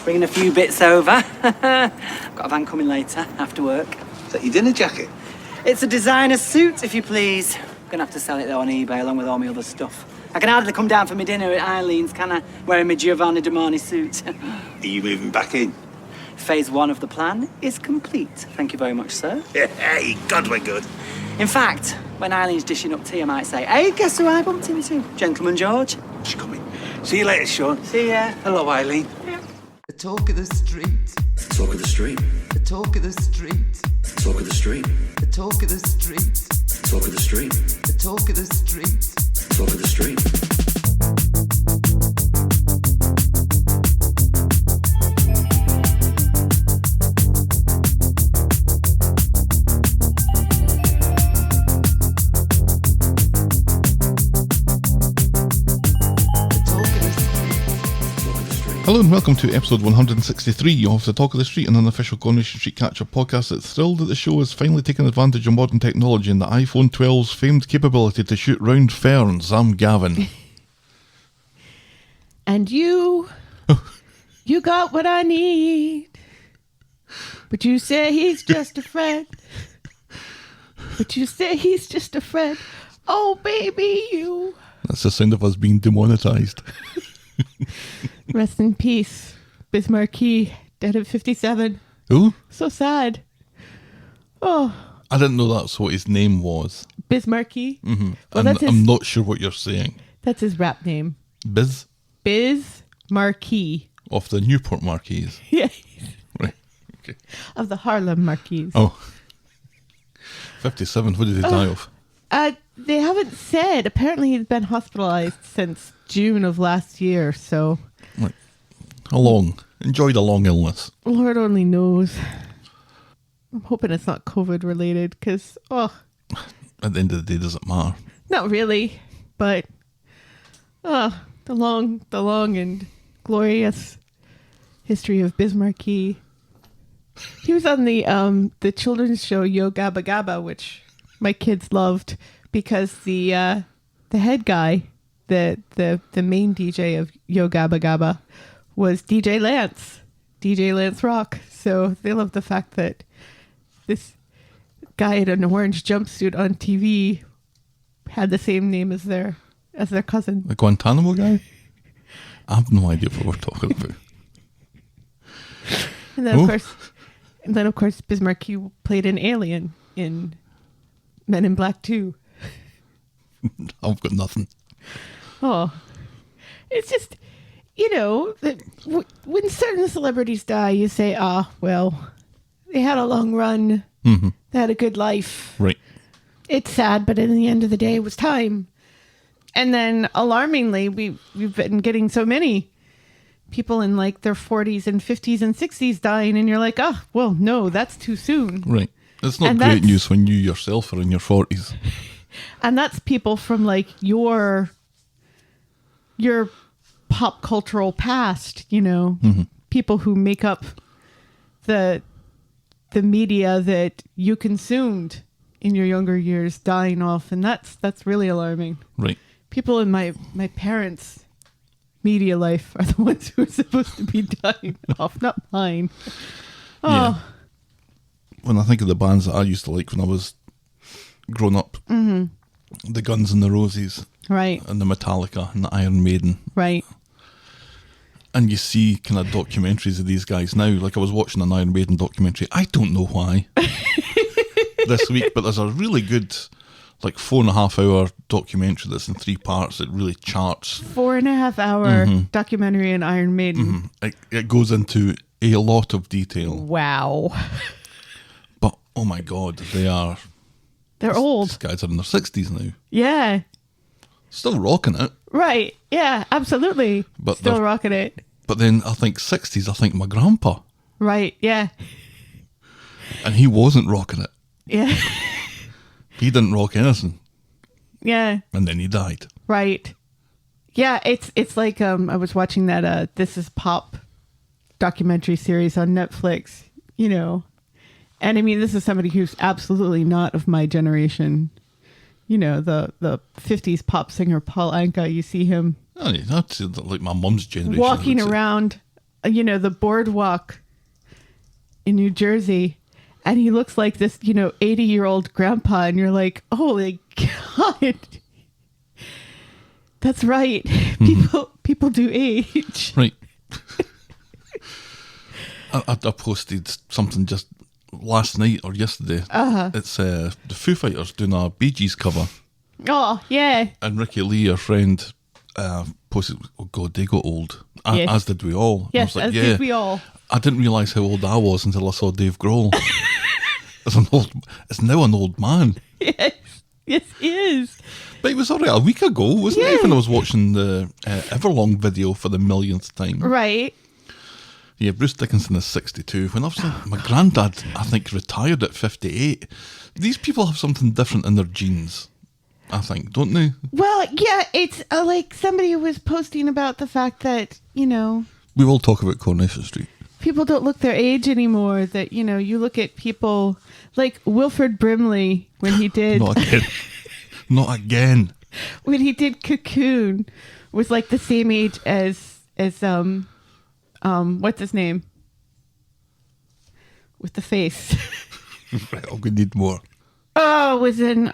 Bringing a few bits over. Got a van coming later, after work. Is that your dinner jacket? It's a designer suit, if you please. Gonna have to sell it though on eBay along with all my other stuff. I can hardly come down for my dinner at Eileen's, can I? Wearing my Giovanni Domani suit. Are you moving back in? Phase 1 of the plan is complete. Thank you very much, sir. Hey, God, we're good. In fact, when Eileen's dishing up tea, I might say, hey, guess who I bumped into? Gentleman George. She's coming. See you later, Sean. See ya. Hello, Eileen. The talk of the street. Talk of the street. The talk of the street. Talk of the street. The talk of the street. Talk of the street. The talk of the street. Talk of the street. Hello and welcome to episode 163 of the Talk of the Street, an unofficial Coronation Street catch-up podcast that's thrilled that the show has finally taken advantage of modern technology and the iPhone 12's famed capability to shoot round ferns. I'm Gavin. And you got what I need. But you say he's just a friend. But you say he's just a friend. Oh, baby, you. That's the sound of us being demonetised. Rest in peace, Bismarcky, dead at 57. Who? So sad. Oh. I didn't know that's what his name was. Bismarcky? Mm-hmm. Well, and I'm not sure what you're saying. That's his rap name. Biz? Bismarcky. Of the Newport Marquise. Yeah. Right. Okay. Of the Harlem Marquise. Oh. 57. What did he die of? They haven't said. Apparently he's been hospitalized since June of last year, so... Right. How long? Enjoyed a long illness. Lord only knows. I'm hoping it's not COVID related, because, At the end of the day, does it matter? Not really, but... the long and glorious history of Bismarcky. He was on the children's show Yo Gabba Gabba, which my kids loved, because the head guy, the main DJ of Yo Gabba Gabba, was DJ Lance Rock. So they loved the fact that this guy in an orange jumpsuit on TV had the same name as their cousin. The Guantanamo guy? I have no idea what we're talking about. And then of course Bismarcky played an alien in Men in Black 2. I've got nothing. Oh, it's just, that when certain celebrities die, you say, well, they had a long run. Mm-hmm. They had a good life. Right. It's sad, but in the end of the day, it was time. And then, alarmingly, we've been getting so many people in like their 40s and 50s and 60s dying, and you're like, well, no, that's too soon. Right. It's not great news when you yourself are in your 40s. And that's people from like your pop cultural past, Mm-hmm. people who make up the media that you consumed in your younger years dying off, and that's really alarming. Right. People in my parents' media life are the ones who are supposed to be dying off, not mine. Oh. Yeah. When I think of the bands that I used to like when I was growing up, mm-hmm. the Guns N' the Roses, right, and the Metallica and the Iron Maiden, right, and you see kind of documentaries of these guys now. Like I was watching an Iron Maiden documentary. I don't know why this week, but there's a really good, like 4.5 hour documentary that's in 3 parts that really charts 4.5 hour mm-hmm. documentary on Iron Maiden. Mm-hmm. It goes into a lot of detail. Wow. But oh my God, they're old. These guys are in their 60s now. Yeah. Still rocking it. Right. Yeah, absolutely. But still rocking it. But then I think 60s, I think my grandpa. Right, yeah. And he wasn't rocking it. Yeah. He didn't rock anything. Yeah. And then he died. Right. Yeah, it's like I was watching that This Is Pop documentary series on Netflix, And I mean, this is somebody who's absolutely not of my generation. The 50s pop singer Paul Anka, you see him Oh, yeah, that's like my mum's generation. walking around the boardwalk in New Jersey, and he looks like this, 80-year-old grandpa, and you're like, holy God. That's right. People do age. Right. I posted something just last night or yesterday. It's the Foo Fighters doing a Bee Gees cover. Oh, yeah. And Ricky Lee, our friend, posted, oh God, they got old. Yes. As did we all. And I Yes, was like, as did we all. I didn't realise how old I was until I saw Dave Grohl. It's now an old man. Yes. Yes, he is. But it was already a week ago, wasn't Yeah. it? When I was watching the Everlong video for the millionth time. Right. Yeah, Bruce Dickinson is 62. When I was my granddad, I think, retired at 58. These people have something different in their genes, I think, don't they? Well, yeah, it's like somebody was posting about the fact that, We will talk about Coronation Street. people don't look their age anymore. That, you look at people like Wilford Brimley when he did... Not again. Not again. When he did Cocoon, was like the same age as what's his name? With the face. Right, I'm going to need more. Oh, was in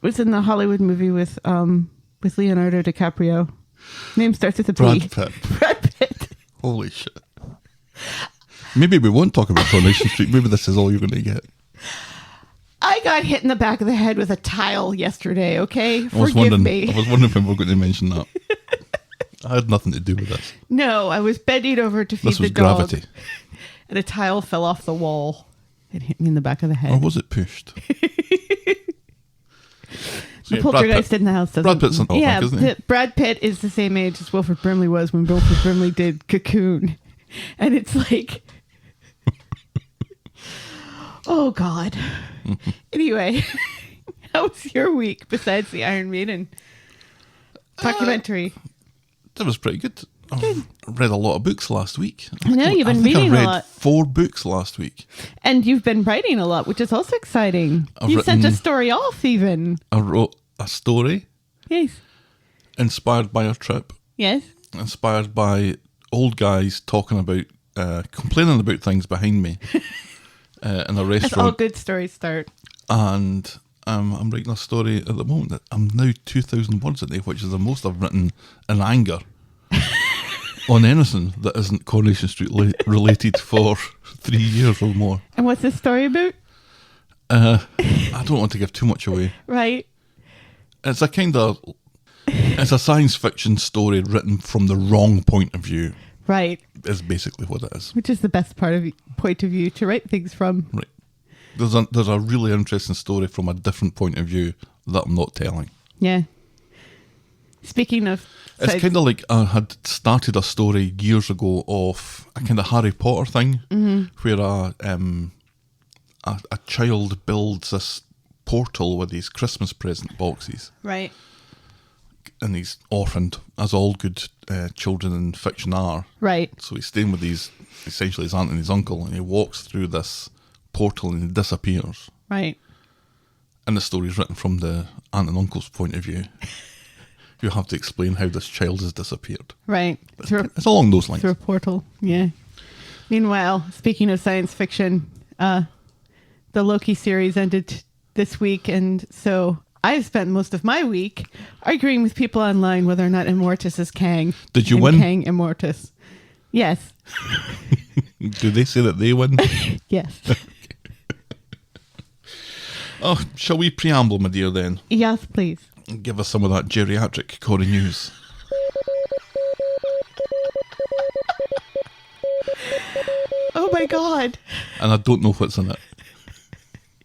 the Hollywood movie with Leonardo DiCaprio. Name starts with a B. Brad Pitt. Brad Pitt. Holy shit. Maybe we won't talk about Coronation Street. Maybe this is all you're going to get. I got hit in the back of the head with a tile yesterday, okay? I was Forgive wondering me. when we were going to mention that. I had nothing to do with this. No, I was bending over to feed This the was dog. gravity. And a tile fell off the wall. It hit me in the back of the head. Or was it pushed? So, The yeah, poltergeist in the house doesn't... Brad Pitt's an Yeah, isn't he? Brad Pitt is the same age as Wilford Brimley was when Wilford Brimley did Cocoon. And it's like... oh, God. Anyway, how was your week besides the Iron Maiden documentary? That was pretty good. I read a lot of books last week. I know, you've been I think reading I a read lot. 4 books last week. And you've been writing a lot, which is also exciting. I've You sent a written- story off even. I wrote a story Yes. inspired by our trip, Yes. inspired by old guys talking about, complaining about things behind me in a That's all restaurant. good stories start. And I'm writing a story at the moment that I'm now 2,000 words a day, which is the most I've written in anger on anything that isn't Coronation Street related for 3 years or more. And what's this story about? I don't want to give too much away. Right. It's a science fiction story written from the wrong point of view, Right. is basically what it is. Which is the best point of view to write things from. Right. There's a really interesting story from a different point of view that I'm not telling. Yeah. Speaking of... It's kind of like I had started a story years ago of a kind of Harry Potter thing, where a child builds this portal with these Christmas present boxes, Right. and he's orphaned, as all good children in fiction are. Right. So he's staying with essentially his aunt and his uncle, and he walks through this portal and he disappears. Right. And the story's written from the aunt and uncle's point of view. You have to explain how this child has disappeared. Right. It's along those lines. Through a portal. Yeah. Meanwhile, speaking of science fiction, the Loki series ended this week, and so I've spent most of my week arguing with people online whether or not Immortus is Kang. Did you and win? Kang Immortus. Yes. Do they say that they win? Yes. Oh, shall we preamble, my dear, then? Yes, please. Give us some of that geriatric Corey news. Oh my God. And I don't know what's in it.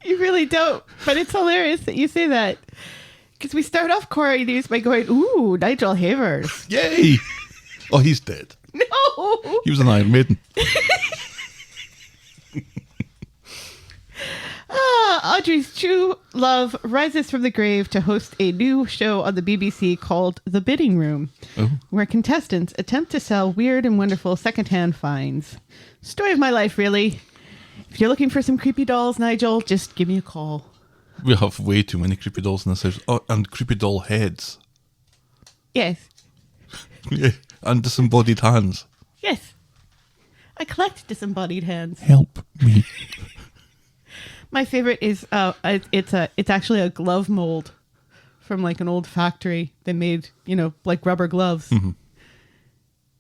You really don't. But it's hilarious that you say that. Because we start off Corey News by going, ooh, Nigel Havers. Yay! Oh, he's dead. No. He was an Iron Maiden. Audrey's true love rises from the grave to host a new show on the BBC called The Bidding Room, where contestants attempt to sell weird and wonderful secondhand finds. Story of my life, really. If you're looking for some creepy dolls, Nigel, just give me a call. We have way too many creepy dolls in this house. Oh, and creepy doll heads. Yes. Yeah. And disembodied hands. Yes. collect disembodied hands. Help me. My favorite is it's actually a glove mold from like an old factory that made, like rubber gloves. Mm-hmm.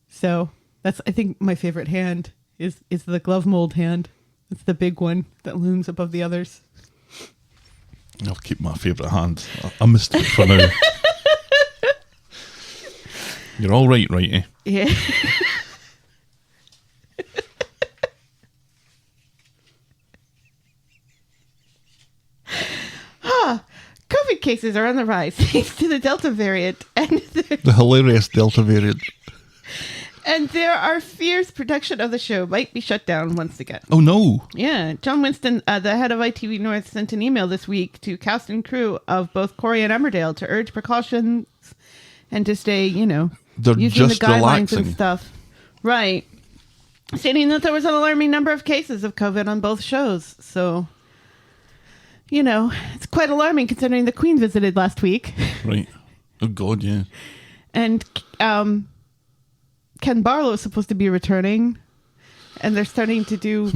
So that's, I think, my favorite hand is the glove mold hand. It's the big one that looms above the others. I'll keep my favourite hand. I missed it for now. You're all right, righty. Yeah. COVID cases are on the rise thanks to the Delta variant, and The hilarious Delta variant. there are fears production of the show might be shut down once again. Oh no. Yeah, John Winston, the head of ITV North, sent an email this week to cast and crew of both Corrie and Emmerdale to urge precautions and to stay, They're using just the guidelines relaxing. and stuff. Right. Stating that there was an alarming number of cases of COVID on both shows. So, it's quite alarming considering the Queen visited last week. Right. Oh God, yeah. And Ken Barlow is supposed to be returning. And they're starting to do,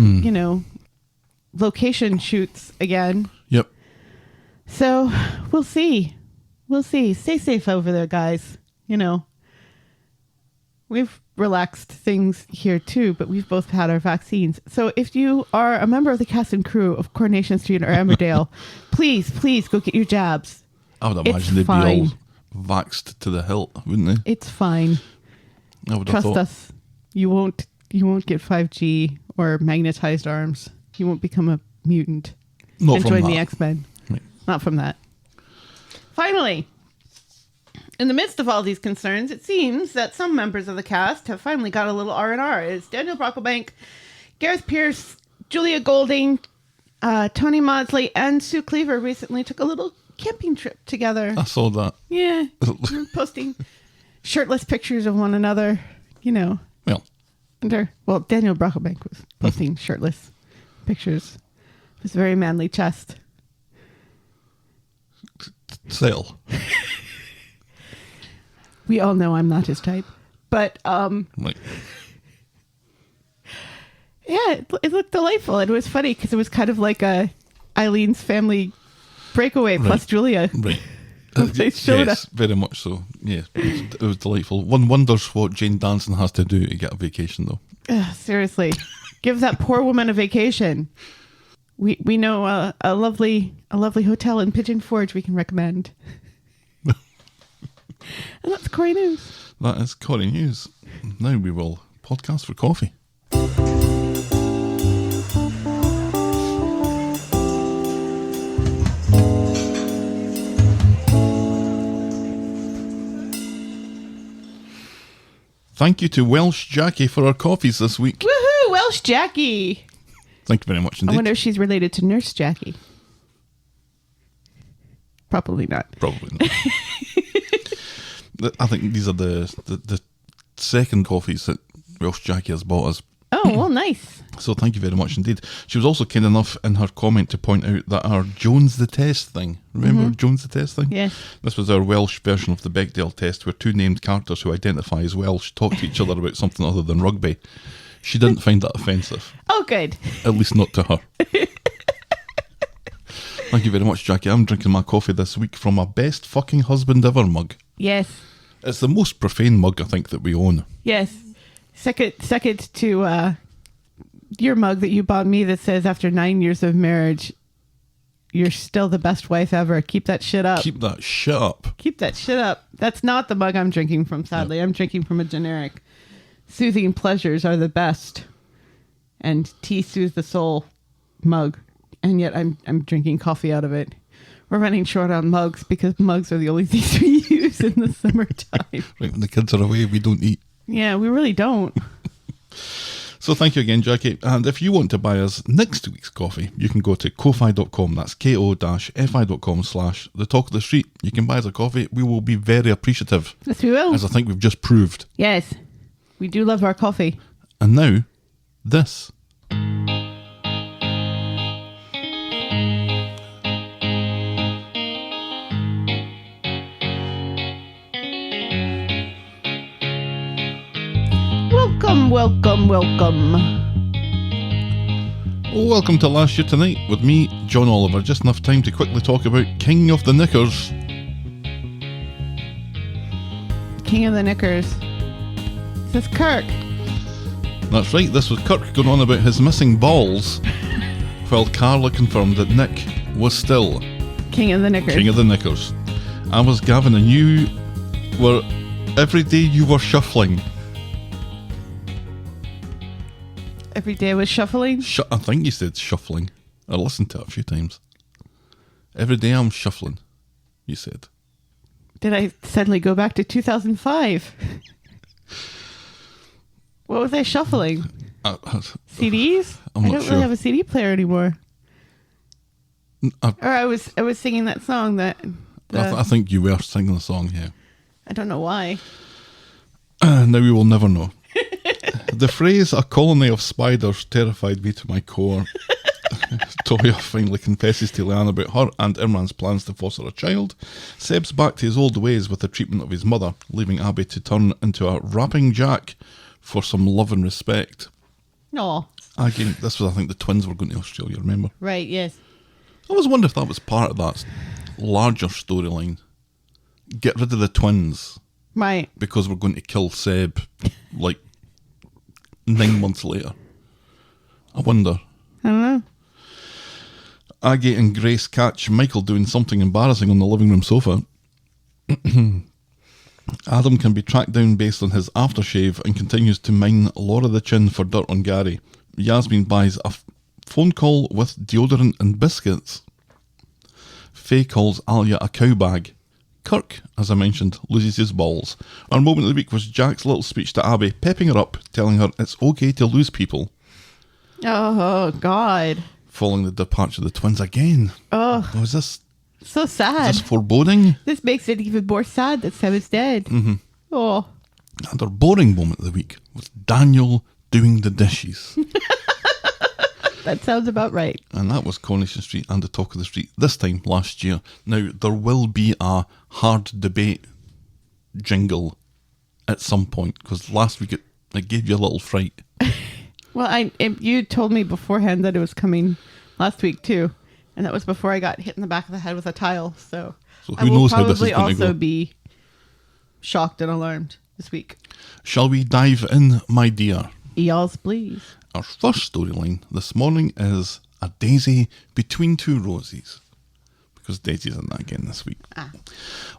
location shoots again. Yep. So we'll see. We'll see. Stay safe over there, guys. We've relaxed things here too, but we've both had our vaccines. So if you are a member of the cast and crew of Coronation Street or Emmerdale, please go get your jabs. I would It's imagine they'd fine. be all vaxxed to the hilt, wouldn't they? It's fine. I would have Trust thought. us. You won't get 5G or magnetized arms. You won't become a mutant Not and from join that. the X-Men. Right. Not from that. Finally, in the midst of all these concerns, it seems that some members of the cast have finally got a little R&R. It's Daniel Brocklebank, Gareth Pierce, Julia Golding, Tony Maudsley, and Sue Cleaver recently took a little camping trip together. I saw that. Yeah. We're posting shirtless pictures of one another, Well, Daniel Brocklebank was posting shirtless pictures of his very manly chest. sell. We all know I'm not his type. But, Right. yeah, it looked delightful. It was funny because it was kind of like a Eileen's family breakaway plus Right. Julia. Right. They showed yes, very much so. Yeah, it was delightful. One wonders what Jane Danson has to do to get a vacation, though. Ugh, seriously, give that poor woman a vacation. We know a lovely hotel in Pigeon Forge we can recommend. And that's Corey News. That is Corrie News. Now we will podcast for coffee. Thank you to Welsh Jackie for our coffees this week. Woohoo, Welsh Jackie. Thank you very much I indeed. wonder if she's related to Nurse Jackie. Probably not. Probably not. I think these are the second coffees that Welsh Jackie has bought us. Oh, well, nice. So thank you very much indeed. She was also kind enough in her comment to point out that our Jones the Test thing, remember Jones the Test thing? Yes. This was our Welsh version of the Bechdel test where two named characters who identify as Welsh talk to each other about something other than rugby. She didn't find that offensive, Oh, good. at least not to her. Thank you very much, Jackie. I'm drinking my coffee this week from a best fucking husband ever mug. Yes. It's the most profane mug I think that we own. Yes. Second to your mug that you bought me that says after 9 years of marriage, you're still the best wife ever. Keep that shit up. Keep that shit up. Keep that shit up. That's not the mug I'm drinking from, sadly. I'm drinking from a generic. Soothing pleasures are the best. And tea soothes the soul mug. And yet I'm drinking coffee out of it. We're running short on mugs because mugs are the only things we use in the summertime. Right, when the kids are away, we don't eat. Yeah, we really don't. So thank you again, Jackie. And if you want to buy us next week's coffee, you can go to ko-fi.com. That's ko-fi.com/the talk of the street. You can buy us a coffee. We will be very appreciative, Yes, we will. as I think we've just proved. Yes, we do love our coffee. And now, this. Welcome, welcome, welcome. Welcome to Last Year Tonight with me, John Oliver. Just enough time to quickly talk about King of the Knickers. King of the Knickers. This is Kirk. That's right, this was Kirk going on about his missing balls, while Carla confirmed that Nick was still King of the Knickers. King of the Knickers. I was Gavin, and you were... Every day you were shuffling. Every day I was shuffling. I think you said shuffling. I listened to it a few times. Every day I'm shuffling, you said. Did I suddenly go back to 2005? What was I shuffling? CDs? I'm I not don't sure. really have a CD player anymore. I Or I was singing that song that... I think you were singing the song, yeah. I don't know why. Now we will never know. The phrase "a colony of spiders" terrified me to my core. Toya finally confesses to Leanne about her and Imran's plans to foster a child. Seb's back to his old ways with the treatment of his mother, leaving Abby to turn into a rapping jack for some love and respect. No. Again, this was, I think, the twins were going to Australia, remember? Right, yes. I was wondering if that was part of that larger storyline. Get rid of the twins Right. because we're going to kill Seb like 9 months later. I wonder. I don't know. Aggie and Grace catch Michael doing something embarrassing on the living room sofa. Adam can be tracked down based on his aftershave and continues to mine Laura the Chin for dirt on Gary. Yasmin buys a phone call with deodorant and biscuits. Faye calls Alya a cow bag. Kirk, as I mentioned, loses his balls. Our moment of the week was Jack's little speech to Abby, pepping her up, telling her it's okay to lose people, Oh, God. following the departure of the twins again. Oh, Was this so sad. Is this foreboding? This makes it even more sad that Sam is dead. Mm-hmm. Oh. And our boring moment of the week was Daniel doing the dishes. That sounds about right. And that was Coronation Street and the Talk of the Street this time last year. Now, there will be a hard debate jingle at some point, because last week it gave you a little fright. Well, you told me beforehand that it was coming last week too, and that was before I got hit in the back of the head with a tile. So So I who will knows how this is probably going to also go. be shocked and alarmed this week. Shall we dive in, my dear? Y'all's please. Our first storyline this morning is a daisy between two roses, because Daisy's in that again this week.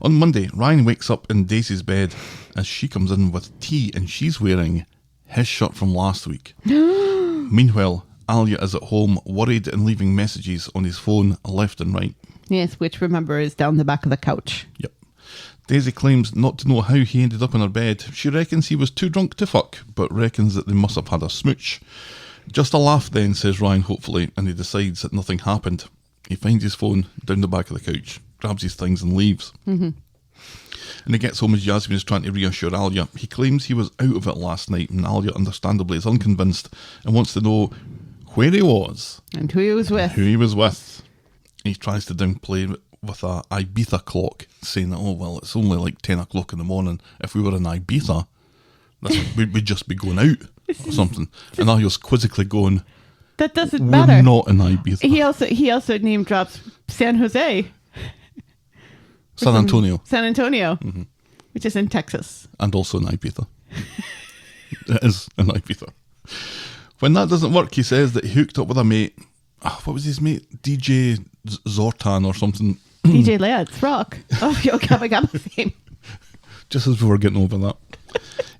On Monday, Ryan wakes up in Daisy's bed as she comes in with tea, and she's wearing his shirt from last week. Meanwhile, Alya is at home, worried and leaving messages on his phone left and right. Yes, which remember is down the back of the couch. Yep. Daisy claims not to know how he ended up in her bed. She reckons he was too drunk to fuck, but reckons that they must have had a smooch. Just a laugh then, says Ryan hopefully, and he decides that nothing happened. He finds his phone down the back of the couch, grabs his things and leaves. Mm-hmm. And he gets home as Yasmin is trying to reassure Alya. He claims he was out of it last night, and Alya understandably is unconvinced and wants to know where he was. And who he was with. Who he was with. He tries to downplay with a Ibiza clock, saying that, oh, well, it's only like 10 o'clock in the morning. If we were in Ibiza, we'd just be going out or something. And Alya's quizzically going, That doesn't we're matter. not in Ibiza. He also name drops San Jose. San Antonio. San Antonio, Mm-hmm. which is in Texas. And also in Ibiza. It is in Ibiza. When that doesn't work, he says that he hooked up with a mate. What was his mate? DJ Zortan or something. DJ Let's Rock. Oh, Yo Gabba Gabba fame. Just as we were getting over that.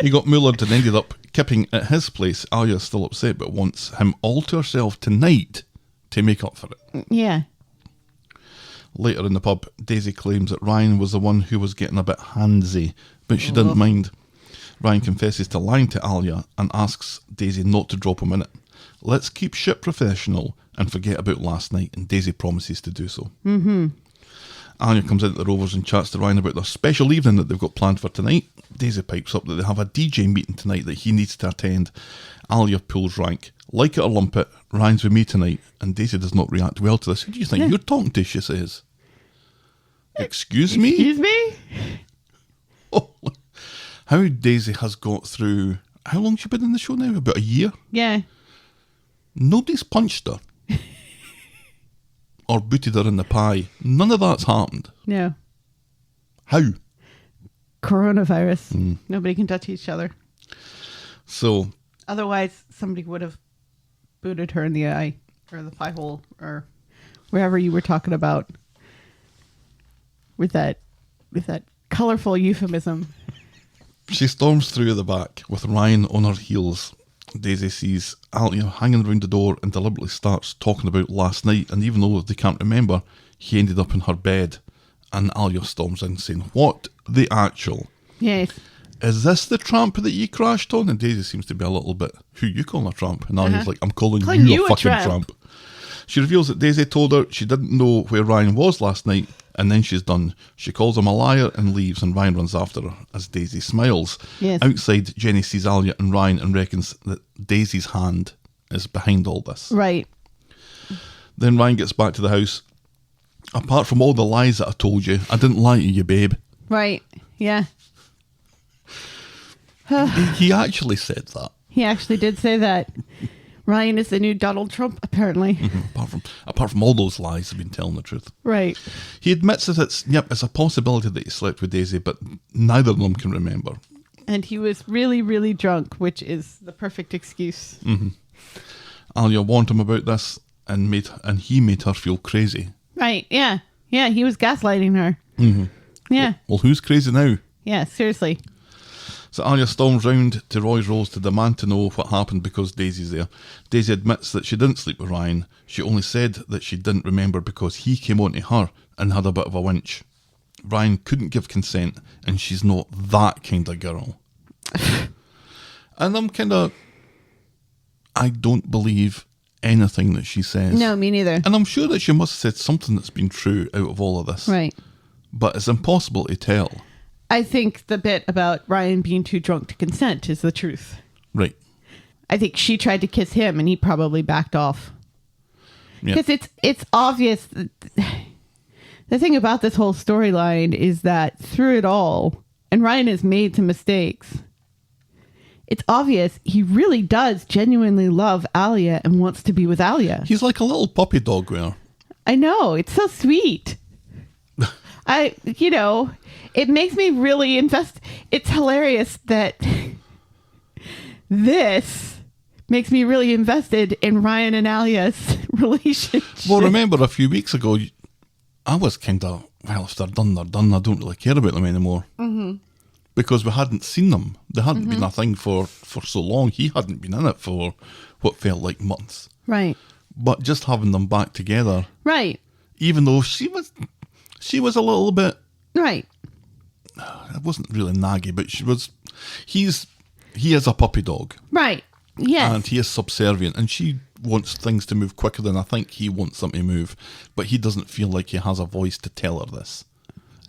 He got mullered and ended up kipping at his place. Alya's still upset, but wants him all to herself tonight to make up for it. Yeah. Later in the pub, Daisy claims that Ryan was the one who was getting a bit handsy, but she didn't mind. Ryan confesses to lying to Alya and asks Daisy not to drop him in it. Let's keep shit professional and forget about last night, and Daisy promises to do so. Mm-hmm. Alya comes into the Rovers and chats to Ryan about their special evening that they've got planned for tonight. Daisy pipes up that they have a DJ meeting tonight that he needs to attend. Alya pulls rank. Like it or lump it, Ryan's with me tonight, and Daisy does not react well to this. Who do you think you're talking to, she says. Excuse me? Excuse me? Oh, how Daisy has got through... How long has she been in the show now? About a year? Yeah. Nobody's punched her. Or booted her in the pie. None of that's happened. No. How? Coronavirus. Nobody can touch each other. So, Otherwise, somebody would have booted her in the eye or the pie hole or wherever you were talking about with that colorful euphemism. she storms through the back with Ryan on her heels. Daisy sees Alya hanging around the door and deliberately starts talking about last night, and even though they can't remember, he ended up in her bed. And Alya storms in saying, "What the actual? Yes. Is this the tramp that you crashed on?" And Daisy seems to be a little bit, "Who you calling a tramp?" And Alya's like, "I'm calling you a fucking tramp." She reveals that Daisy told her she didn't know where Ryan was last night, and then she's done. She calls him a liar and leaves, and Ryan runs after her as Daisy smiles. Yes. Outside, Jenny sees Alya and Ryan and reckons that Daisy's hand is behind all this. Right. Then Ryan gets back to the house. "Apart from all the lies that I told you, I didn't lie to you, babe." Right. Yeah. He actually said that. He actually did say that. Ryan is the new Donald Trump, apparently. Apart from all those lies, he's been telling the truth. Right. He admits that it's a possibility that he slept with Daisy, but neither of them can remember. And he was really, really drunk, which is the perfect excuse. Alya warned him about this, and he made her feel crazy. Right. Yeah. Yeah. He was gaslighting her. Yeah. Well, who's crazy now? Yeah. Seriously. So Alya storms round to Roy's Rolls to demand to know what happened because Daisy's there. Daisy admits that she didn't sleep with Ryan. She only said that she didn't remember because he came on to her and had a bit of a winch. Ryan couldn't give consent, and she's not that kind of girl. And I don't believe anything that she says. No, me neither. And I'm sure that she must have said something that's been true out of all of this. Right. But it's impossible to tell. I think the bit about Ryan being too drunk to consent is the truth. Right. I think she tried to kiss him and he probably backed off. Yeah. Because it's obvious. The thing about this whole storyline is that through it all, and Ryan has made some mistakes, it's obvious he really does genuinely love Alya and wants to be with Alya. He's like a little puppy dog with her. I know. It's so sweet. It makes me really invest. It's hilarious that this makes me really invested in Ryan and Alya's relationship. Well, remember a few weeks ago, I was kind of, well, if they're done, they're done. I don't really care about them anymore. Mm-hmm. Because we hadn't seen them. They hadn't been a thing for so long. He hadn't been in it for what felt like months. Right. But just having them back together. Right. Even though she was a little bit. Right. It wasn't really naggy, but he is a puppy dog. Right. Yes. And he is subservient, and she wants things to move quicker than I think he wants them to move, but he doesn't feel like he has a voice to tell her this.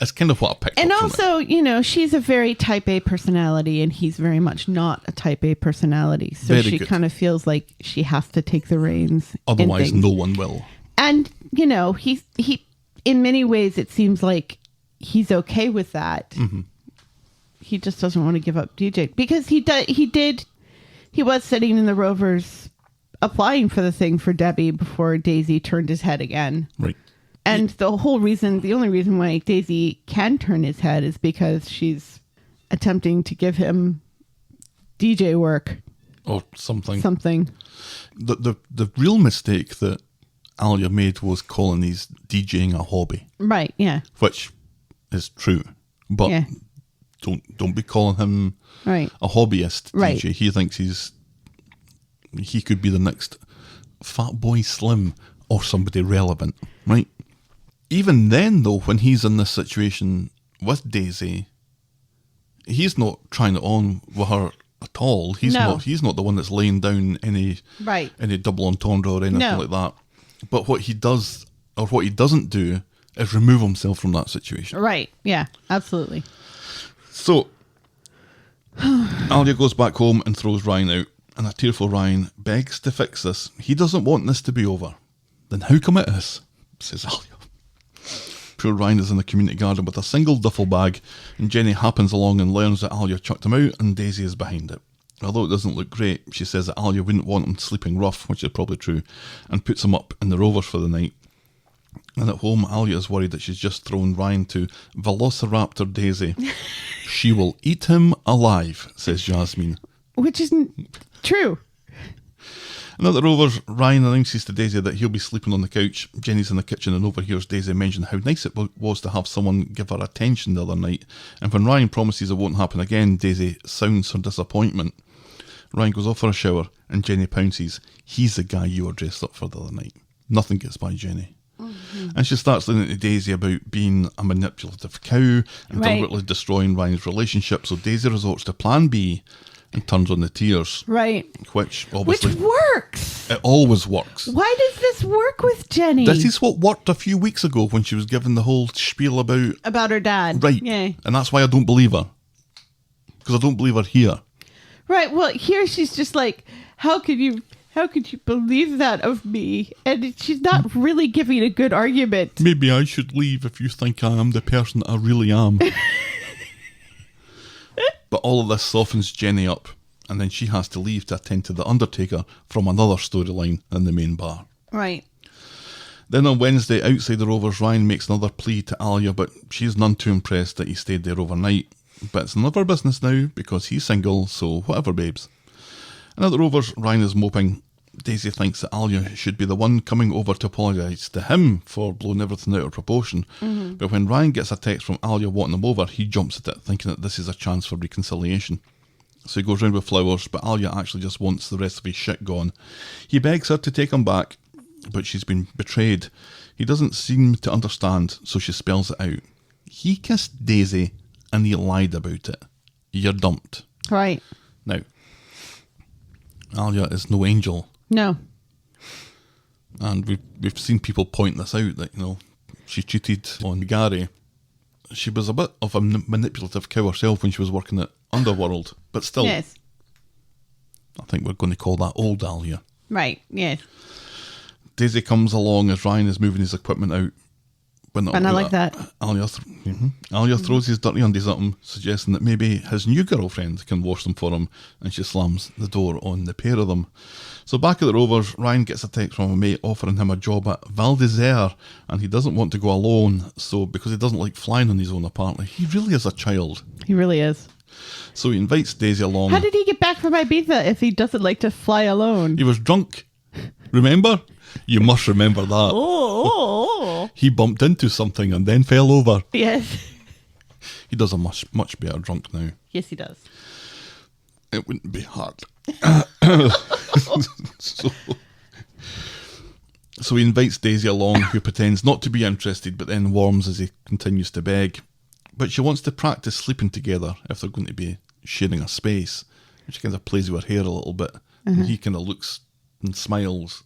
It's kind of what I picked up from it. And also, she's a very type A personality, and he's very much not a type A personality. So Very she good. kind of feels like she has to take the reins. Otherwise, no one will. And, he in many ways, it seems like he's okay with that. Mm-hmm. He just doesn't want to give up DJ because he was sitting in the Rovers applying for the thing for Debbie before Daisy turned his head again. Right. And the only reason why Daisy can turn his head is because she's attempting to give him DJ work. Or something. The real mistake that Alya made was calling these DJing a hobby. Right, yeah. Which is true. But yeah. don't be calling him right. a hobbyist right. DJ. He thinks he could be the next Fatboy Slim or somebody relevant, right? Even then, though, when he's in this situation with Daisy, he's not trying it on with her at all. He's not the one that's laying down any double entendre or anything like that. But what he does, or what he doesn't do, is remove himself from that situation. Right, yeah, absolutely. So, Alya goes back home and throws Ryan out, and a tearful Ryan begs to fix this. He doesn't want this to be over. Then how come it is? Says Alya. Poor Ryan is in the community garden with a single duffel bag, and Jenny happens along and learns that Alya chucked him out and Daisy is behind it. Although it doesn't look great, she says that Alya wouldn't want him sleeping rough, which is probably true, and puts him up in the Rovers for the night. And at home, Alya is worried that she's just thrown Ryan to Velociraptor Daisy. She will eat him alive, says Jasmine. Which isn't true. And at the Rovers, Ryan announces to Daisy that he'll be sleeping on the couch. Jenny's in the kitchen and overhears Daisy mention how nice it was to have someone give her attention the other night. And when Ryan promises it won't happen again, Daisy sounds her disappointment. Ryan goes off for a shower and Jenny pounces. He's the guy you were dressed up for the other night. Nothing gets by Jenny. Mm-hmm. And she starts listening to Daisy about being a manipulative cow and deliberately destroying Ryan's relationship. So Daisy resorts to plan B and turns on the tears. Right. Which obviously... Which works. It always works. Why does this work with Jenny? This is what worked a few weeks ago when she was given the whole spiel about her dad. Right. Yeah. And that's why I don't believe her. Because I don't believe her here. Right. Well, here she's just like, how could you believe that of me? And she's not really giving a good argument. Maybe I should leave if you think I am the person that I really am. But all of this softens Jenny up, and then she has to leave to attend to the Undertaker from another storyline in the main bar. Right. Then on Wednesday, outside the Rovers, Ryan makes another plea to Alya, but she's none too impressed that he stayed there overnight. But it's none of her business now, because he's single, so whatever, babes. And at the Rovers, Ryan is moping. Daisy thinks that Alya should be the one coming over to apologise to him for blowing everything out of proportion. Mm-hmm. But when Ryan gets a text from Alya wanting him over, he jumps at it, thinking that this is a chance for reconciliation. So he goes round with flowers, but Alya actually just wants the rest of his shit gone. He begs her to take him back, but she's been betrayed. He doesn't seem to understand, so she spells it out. He kissed Daisy, and he lied about it. You're dumped. Right. Now, Alya is no angel. No. And we've seen people point this out, that, she cheated on Gary. She was a bit of a manipulative cow herself when she was working at Underworld, but still, yes. I think we're going to call that old Alya. Right, yes. Daisy comes along as Ryan is moving his equipment out. And I like that. Alya throws his dirty undies at him, suggesting that maybe his new girlfriend can wash them for him, and she slams the door on the pair of them. So back at the Rovers, Ryan gets a text from a mate offering him a job at Val d'Isère, and he doesn't want to go alone, so because he doesn't like flying on his own apparently. He really is a child. He really is. So he invites Daisy along. How did he get back from Ibiza if he doesn't like to fly alone? He was drunk. Remember? You must remember that. Oh. He bumped into something and then fell over. Yes. He does a much better drunk now. Yes, he does. It wouldn't be hard. So he invites Daisy along, who pretends not to be interested, but then warms as he continues to beg. But she wants to practice sleeping together if they're going to be sharing a space. She kind of plays with her hair a little bit. And he kind of looks and smiles.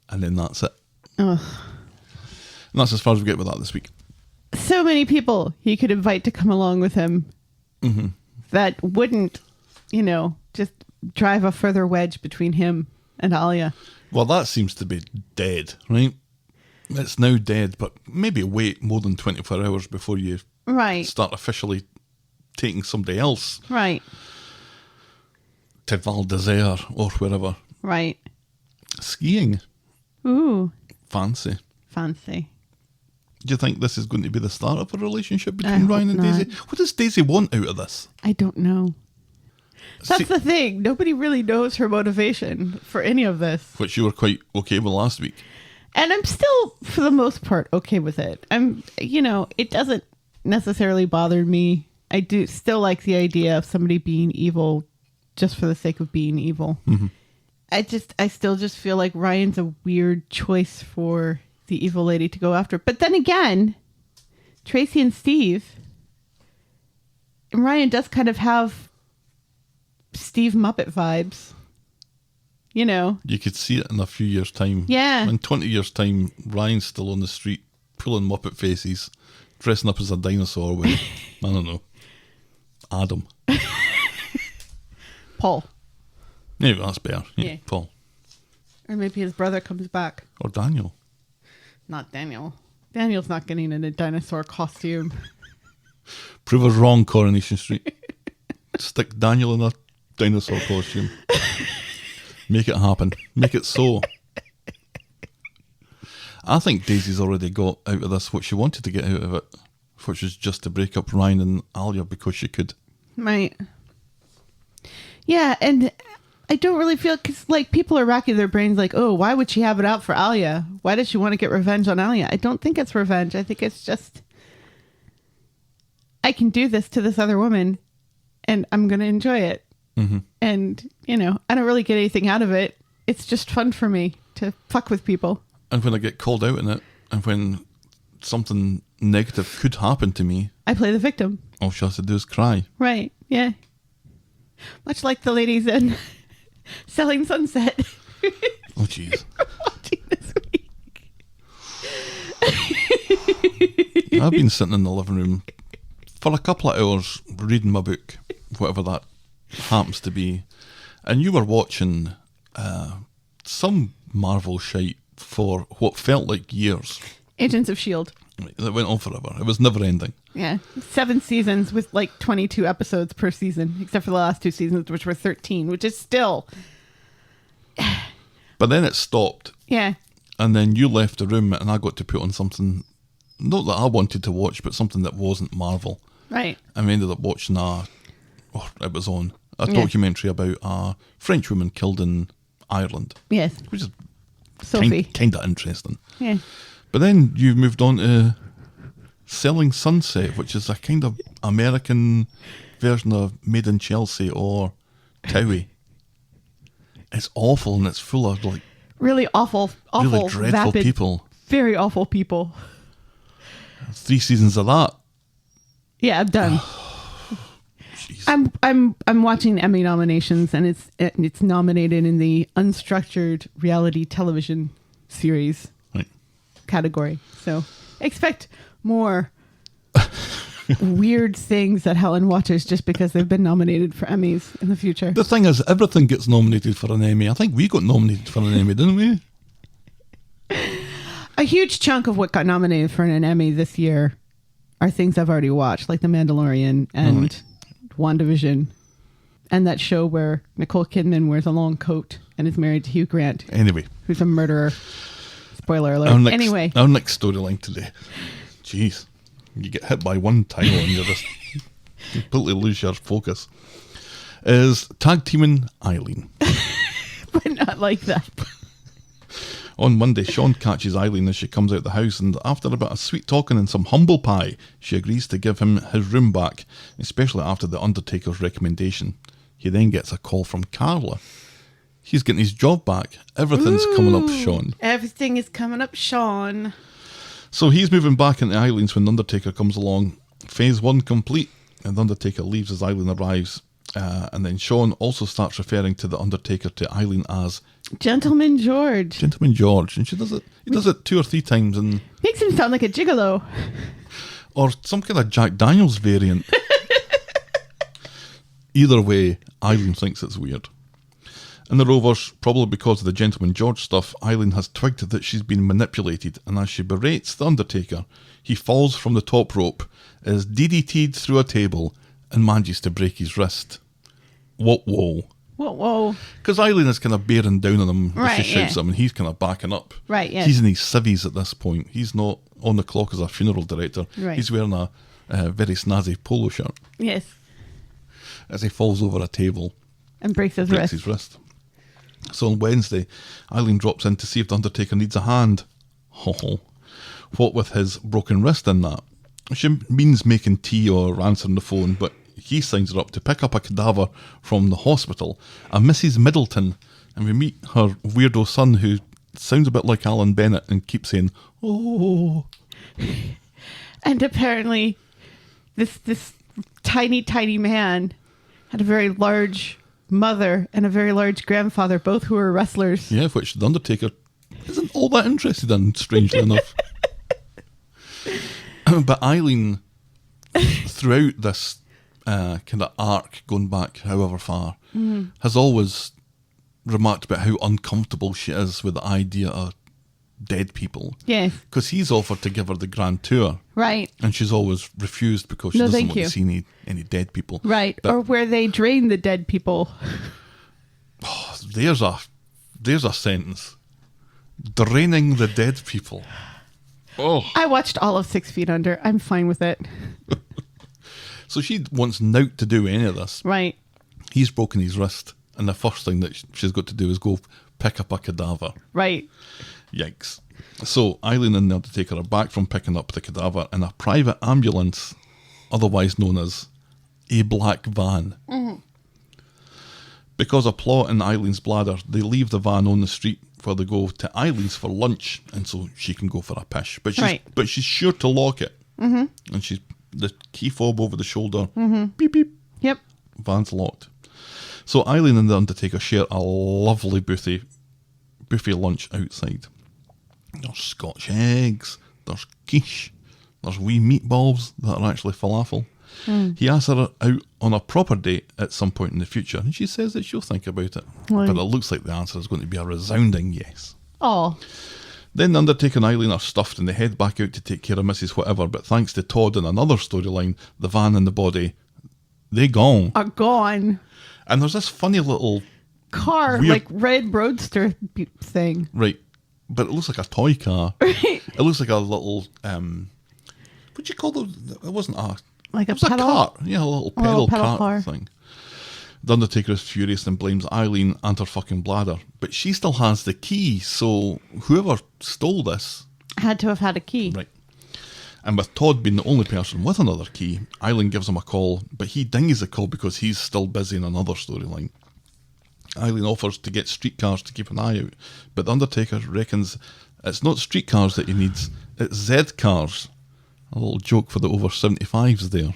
And then that's it. And that's as far as we get with that this week. So many people he could invite to come along with him that wouldn't, just drive a further wedge between him and Alya. Well, that seems to be dead, right? It's now dead, but maybe wait more than 24 hours before you start officially taking somebody else. Right. To Val d'Isère or wherever. Right. Skiing. Ooh. Fancy. Do you think this is going to be the start of a relationship between Ryan and Daisy? What does Daisy want out of this? I don't know. That's the thing. Nobody really knows her motivation for any of this. Which you were quite okay with last week. And I'm still, for the most part, okay with it. It doesn't necessarily bother me. I do still like the idea of somebody being evil just for the sake of being evil. Mm-hmm. I still just feel like Ryan's a weird choice for the evil lady to go after. But then again, Tracy and Steve, and Ryan does kind of have Steve Muppet vibes. You could see it in a few years' time. Yeah. In 20 years' time, Ryan's still on the street pulling Muppet faces, dressing up as a dinosaur with, I don't know, Adam. Paul. Maybe that's better. Yeah. Paul. Or maybe his brother comes back. Or Daniel. Not Daniel. Daniel's not getting in a dinosaur costume. Prove us wrong, Coronation Street. Stick Daniel in a dinosaur costume. Make it happen. Make it so. I think Daisy's already got out of this what she wanted to get out of it, which was just to break up Ryan and Alya because she could. Right. Yeah, and I don't really feel, because like people are racking their brains like, oh, why would she have it out for Alya? Why does she want to get revenge on Alya? I don't think it's revenge. I think it's just, I can do this to this other woman and I'm going to enjoy it. Mm-hmm. And, you know, I don't really get anything out of it. It's just fun for me to fuck with people. And when I get called out in it, and when something negative could happen to me, I play the victim. all she has to do is cry. Right, yeah. Much like the ladies in Selling Sunset. Oh, jeez. Watching this week. I've been sitting in the living room for a couple of hours reading my book, whatever that happens to be, and you were watching some Marvel shite for what felt like years. Agents of S.H.I.E.L.D. It went on forever. It was never ending. Yeah. 7 seasons with like 22 episodes per season, except for the last 2 seasons, which were 13, which is still... But then it stopped, Yeah. and then you left the room, and I got to put on something, not that I wanted to watch, but something that wasn't Marvel. Right. And we ended up watching it was on a Yeah. documentary about a French woman killed in Ireland, Yes. which is Sophie. kind of interesting. Yeah. But then you've moved on to Selling Sunset, which is a kind of American version of Made in Chelsea or Towie. It's awful, and it's full of like Really awful, really dreadful vapid, people. very awful people. 3 seasons of that. Yeah, I'm done. Jeez. I'm watching Emmy nominations, and it's nominated in the unstructured reality television series Right. category. So expect more weird things that Helen watches just because they've been nominated for Emmys in the future. The thing is, everything gets nominated for an Emmy. I think we got nominated for an Emmy, didn't we? A huge chunk of what got nominated for an Emmy this year are things I've already watched, like The Mandalorian and WandaVision, and that show where Nicole Kidman wears a long coat and is married to Hugh Grant, Anyway, who's a murderer. Spoiler alert. our next, Anyway, our next storyline today. Jeez, you get hit by one title and you just completely lose your focus. Is tag teaming Eileen. but not like that. On Monday, Sean catches Eileen as she comes out the house, and after a bit of sweet talking and some humble pie, she agrees to give him his room back, especially after the Undertaker's recommendation. He then gets a call from Carla. He's getting his job back. Everything's coming up, Sean. Everything is coming up, Sean. So he's moving back into Eileen's when the Undertaker comes along. Phase 1 complete, and the Undertaker leaves as Eileen arrives. And then Sean also starts referring to the Undertaker to Eileen as Gentleman George. Gentleman George, and he does it 2 or 3 times, and Makes him sound like a gigolo. or some kind of Jack Daniels variant. Either way, Eileen thinks it's weird. In the Rovers, probably because of the Gentleman George stuff, Eileen has twigged that she's been manipulated, and as she berates the Undertaker, he falls from the top rope, is DDT'd through a table, and manages to break his wrist. Whoa. Whoa. Because Eileen is kind of bearing down on him as Right, she shouts yeah. at him, and he's kind of backing up. Right, yeah. He's in his civvies at this point. He's not on the clock as a funeral director. Right. He's wearing a very snazzy polo shirt Yes. as he falls over a table, And breaks his breaks wrist. his wrist. So on Wednesday, Eileen drops in to see if the Undertaker needs a hand. What with his broken wrist in that? She means making tea or answering the phone, but he signs her up to pick up a cadaver from the hospital, a Mrs. Middleton, and we meet her weirdo son who sounds a bit like Alan Bennett and keeps saying, "Oh." And apparently, this tiny man had a very large mother and a very large grandfather, both who were wrestlers. Yeah, which the Undertaker isn't all that interested in, strangely enough. But Eileen, throughout this kind of arc, going back however far, has always remarked about how uncomfortable she is with the idea of dead people. Yes. Because he's offered to give her the grand tour. Right. And she's always refused because she No, doesn't thank want you. to see any dead people. Right. But Or where they drain the dead people. there's a sentence. Draining the dead people. Oh. I watched all of 6 Feet Under. I'm fine with it. So she wants Nout to do any of this. Right. He's broken his wrist, and the first thing that she's got to do is go pick up a cadaver. Right. Yikes. So Eileen and the Undertaker are back from picking up the cadaver in a private ambulance, otherwise known as a black van. Mm-hmm. Because of plot in Eileen's bladder, they leave the van on the street where they go to Eileen's for lunch, and so she can go for a pish. But she's sure to lock it. Mm-hmm. And she's the key fob over the shoulder. Mm-hmm. Beep beep. Yep. Van's locked. So Eileen and the Undertaker share a lovely buffet lunch outside. There's Scotch eggs, there's quiche, there's wee meatballs that are actually falafel. He asks her out on a proper date at some point in the future, and she says that she'll think about it. Right. But it looks like the answer is going to be a resounding yes. Oh. Then the Undertaker and Eileen are stuffed and they head back out to take care of Mrs. Whatever, but thanks to Todd and another storyline, the van and the body, they gone. Are gone. And there's this funny little Car, weird- like red roadster thing. Right, but it looks like a toy car. Right. It looks like a little, what do you call those? It wasn't a... Like It a was a pedal. cart. Yeah, a little pedal pedal cart car. thing. The Undertaker is furious and blames Eileen and her fucking bladder. But she still has the key, so whoever stole this... Had to have had a key. Right. And with Todd being the only person with another key, Eileen gives him a call, but he dingies the call because he's still busy in another storyline. Eileen offers to get streetcars to keep an eye out, but the Undertaker reckons it's not streetcars that he needs, it's Z-cars. A little joke for the over 75s there.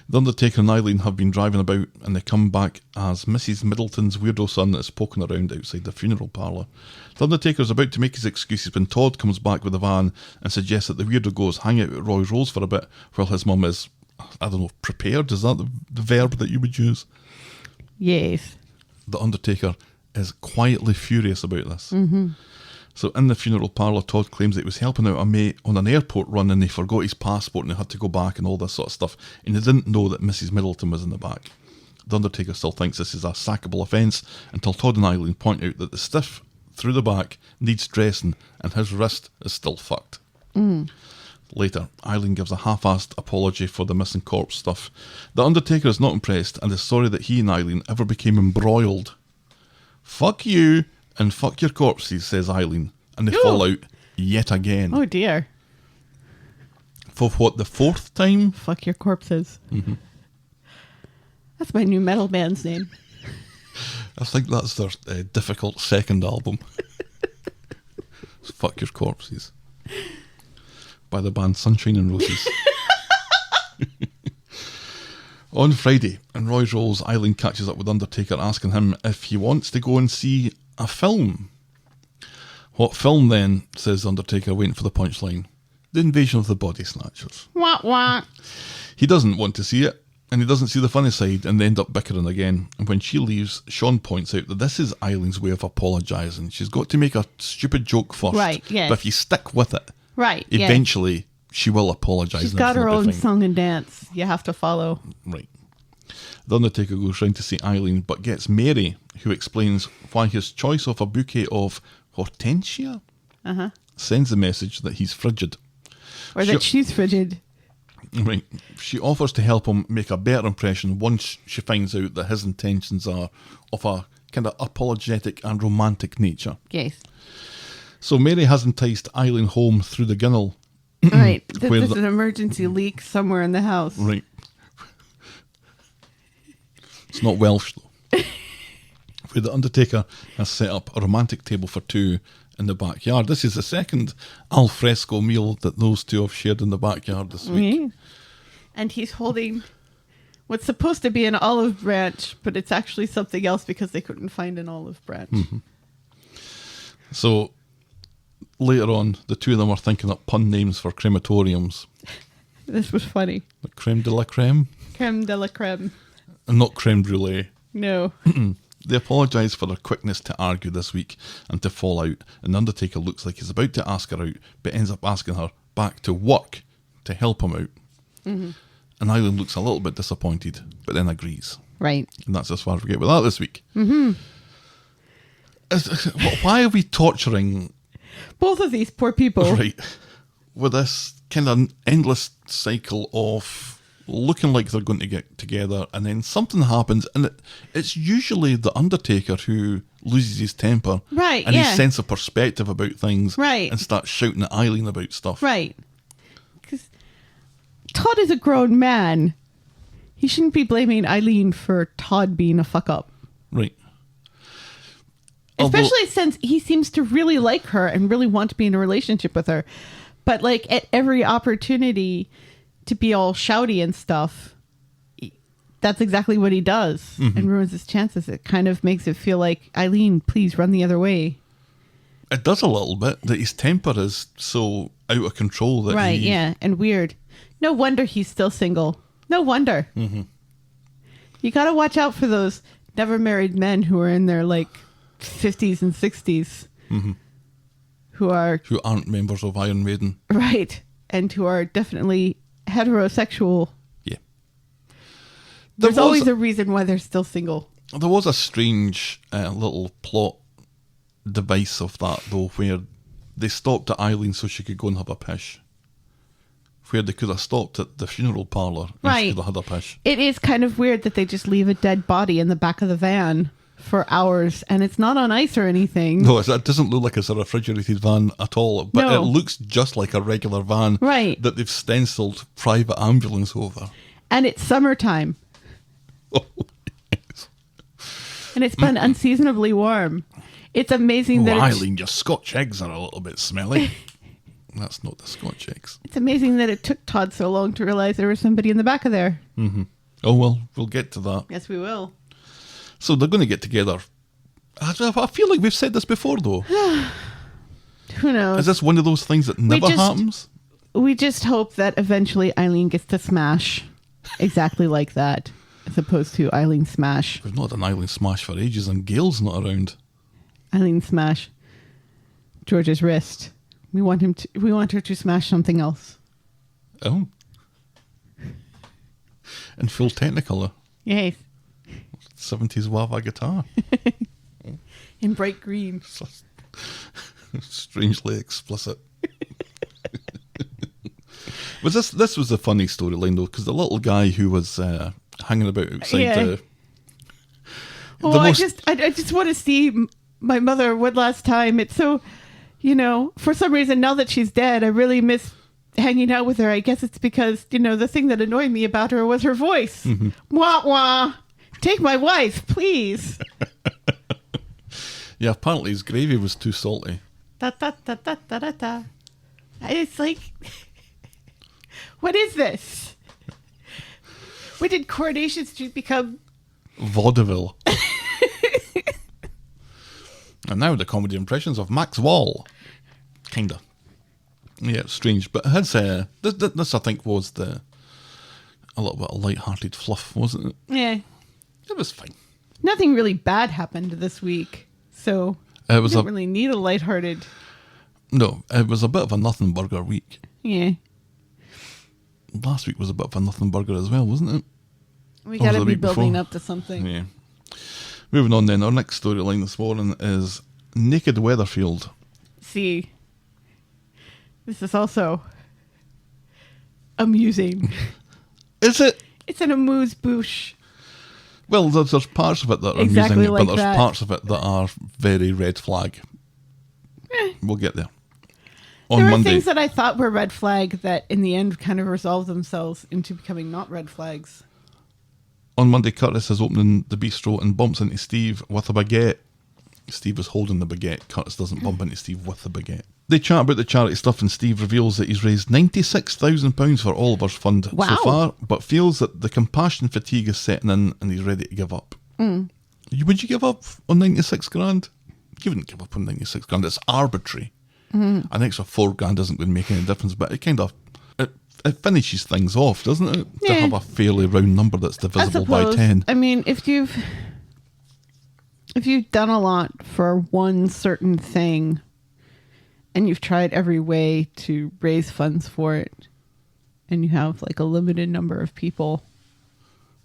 The Undertaker and Eileen have been driving about and they come back as Mrs. Middleton's weirdo son is poking around outside the funeral parlour. The Undertaker is about to make his excuses when Todd comes back with the van and suggests that the weirdo goes hang out at Roy Rose for a bit while his mum is, I don't know, prepared? Is that the verb that you would use? Yes. The Undertaker is quietly furious about this. Mm-hmm. So in the funeral parlour, Todd claims that he was helping out a mate on an airport run and he forgot his passport and he had to go back and all this sort of stuff. And he didn't know that Mrs. Middleton was in the back. The Undertaker still thinks this is a sackable offence until Todd and Eileen point out that the stiff through the back needs dressing and his wrist is still fucked. Later, Eileen gives a half-assed apology for the missing corpse stuff. The Undertaker is not impressed and is sorry that he and Eileen ever became embroiled. Fuck you and fuck your corpses, says Eileen, and they fall out yet again. Oh dear. For what, the fourth time? Fuck your corpses. Mm-hmm. That's my new metal band's name. I think that's their difficult second album. Fuck Your Corpses. By the band Sunshine and Roses. On Friday, in Roy's Rolls, Eileen catches up with Undertaker asking him if he wants to go and see a film. What film then, says Undertaker, waiting for the punchline. The Invasion of the Body Snatchers. Wah wah. He doesn't want to see it, and he doesn't see the funny side, and they end up bickering again. And when she leaves, Sean points out that this is Eileen's way of apologising. She's got to make a stupid joke first. Right, yes. But if you stick with it, Right. yes. eventually she will apologise. She's and got her everything will own be fine. song and dance. You have to follow. Right. The Undertaker goes round to see Eileen, but gets Mary, who explains why his choice of a bouquet of hortensia sends the message that he's frigid. Or that she's frigid. Right. She offers to help him make a better impression once she finds out that his intentions are of a kind of apologetic and romantic nature. Yes. So Mary has enticed Eileen home through the gunnel. Right. Where There's the- an emergency leak somewhere in the house. Right. It's not Welsh, though. Where the Undertaker has set up a romantic table for two in the backyard. This is the second al fresco meal that those two have shared in the backyard this week. Yeah. And he's holding what's supposed to be an olive branch, but it's actually something else because they couldn't find an olive branch. So later on, the two of them are thinking up pun names for crematoriums. This was funny. Like creme de la creme, Creme de la creme. and not creme brulee. No. They apologise for their quickness to argue this week and to fall out, and the Undertaker looks like he's about to ask her out, but ends up asking her back to work to help him out. Mm-hmm. And Eileen looks a little bit disappointed, but then agrees. Right. And that's as far as we get with that this week. Mm-hmm. Why are we torturing... both of these poor people. Right. With this kind of endless cycle of looking like they're going to get together, and then something happens, and it's usually the Undertaker who loses his temper, right? And his sense of perspective about things, right? And starts shouting at Eileen about stuff, right? Because Todd is a grown man; he shouldn't be blaming Eileen for Todd being a fuck up, right? Especially since he seems to really like her and really want to be in a relationship with her, but like at every opportunity to be all shouty and stuff, that's exactly what he does, and ruins his chances. It kind of makes it feel like, Eileen, please run the other way. It does a little bit, that his temper is so out of control that right, yeah, and weird. No wonder he's still single. No wonder. Mm-hmm. You got to watch out for those never married men who are in their like 50s and 60s, who aren't members of Iron Maiden, right, and who are definitely heterosexual. Yeah. There's always a reason why they're still single. There was a strange little plot device of that, though, where they stopped at Eileen so she could go and have a pish. Where they could have stopped at the funeral parlour and she could have had a pish. It is kind of weird that they just leave a dead body in the back of the van for hours, and it's not on ice or anything. No, it doesn't look like it's a refrigerated van at all, but No. it looks just like a regular van, right, that they've stenciled private ambulance over. And it's summertime. Oh, yes. And it's been unseasonably warm. It's amazing that Eileen, your Scotch eggs are a little bit smelly. That's not the Scotch eggs. It's amazing that it took Todd so long to realize there was somebody in the back of there. Mm-hmm. Oh, well, we'll get to that. Yes, we will. So they're going to get together. I feel like we've said this before, though. Who knows? Is this one of those things that never happens? We just hope that eventually Eileen gets to smash exactly like that, as opposed to Eileen smash. We've not had an Eileen smash for ages, and Gail's not around. Eileen smash George's wrist. We want her to smash something else. Oh. In full Technicolor. Yes. 70s Wava guitar. In bright green. Strangely explicit. But this was a funny storyline, though, because the little guy who was hanging about outside I just want to see my mother one last time. It's so, for some reason, now that she's dead, I really miss hanging out with her. I guess it's because, the thing that annoyed me about her was her voice. Mm-hmm. Wah, wah. Take my wife, please. Yeah, apparently his gravy was too salty. Da, da, da, da, da, da, da. It's like, what is this? When did Coronation Street become vaudeville? And now the comedy impressions of Max Wall. Kinda. Yeah, it's strange. But his, this I think was a little bit of light-hearted fluff, wasn't it? Yeah. It was fine. Nothing really bad happened this week, so we don't really need a lighthearted. No, it was a bit of a nothing burger week. Yeah. Last week was a bit of a nothing burger as well, wasn't it? We got to be building up to something. Yeah. Moving on then, our next storyline this morning is Naked Weatherfield. See, this is also amusing. Is it? It's an amuse-bouche. Well, there's parts of it that are exactly amusing, like but there's parts of it that are very red flag. We'll get there. There were things that I thought were red flag that in the end kind of resolved themselves into becoming not red flags. On Monday, Curtis is opening the bistro and bumps into Steve with a baguette. Steve is holding the baguette. Curtis doesn't bump into Steve with the baguette. They chat about the charity stuff and Steve reveals that he's raised £96,000 for Oliver's Fund so far, but feels that the compassion fatigue is setting in and he's ready to give up. Would you give up on 96 grand? You wouldn't give up on 96 grand. It's arbitrary. An extra 4 grand isn't going to make any difference, but it kind of it finishes things off, doesn't it? Yeah. To have a fairly round number that's divisible by 10. I mean, if you've if you've done a lot for one certain thing and you've tried every way to raise funds for it and you have like a limited number of people,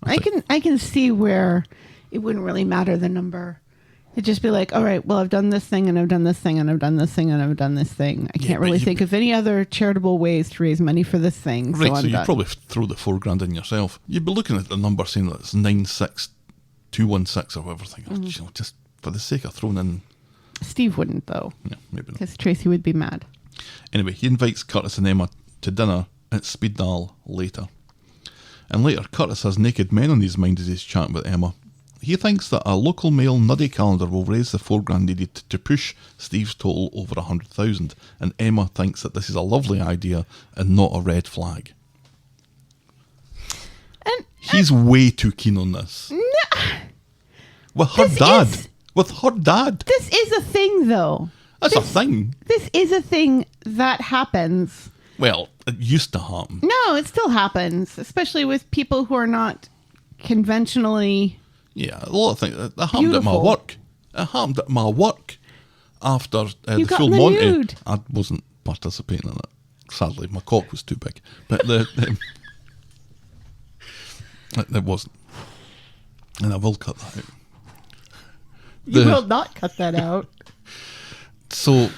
I can see where it wouldn't really matter the number. It'd just be like, all right, well, I've done this thing and I've done this thing and I've done this thing and I've done this thing. I can't really think of any other charitable ways to raise money for this thing. Right, so I'm you done. probably throw the $4,000 in yourself. You'd be looking at the number saying that it's 96216 or whatever. Thinking, you know, just for the sake of throwing in. Steve wouldn't, though. Yeah, maybe not. Because Tracy would be mad. Anyway, he invites Curtis and Emma to dinner at Speed Dial later. And later, Curtis has naked men on his mind as he's chatting with Emma. He thinks that a local mail nuddy calendar will raise the $4,000 needed to push Steve's total over 100,000, and Emma thinks that this is a lovely idea and not a red flag. He's way too keen on this. With her dad. With her dad. This is a thing, though. That's a thing. This is a thing that happens. Well, it used to happen. No, it still happens, especially with people who are not conventionally. Yeah, a lot of things. It happened at my Beautiful. work. It happened at my work after the You got full in the Monty. nude. I wasn't participating in it. Sadly, my cock was too big. But it wasn't. And I will cut that out. You will not cut that out. So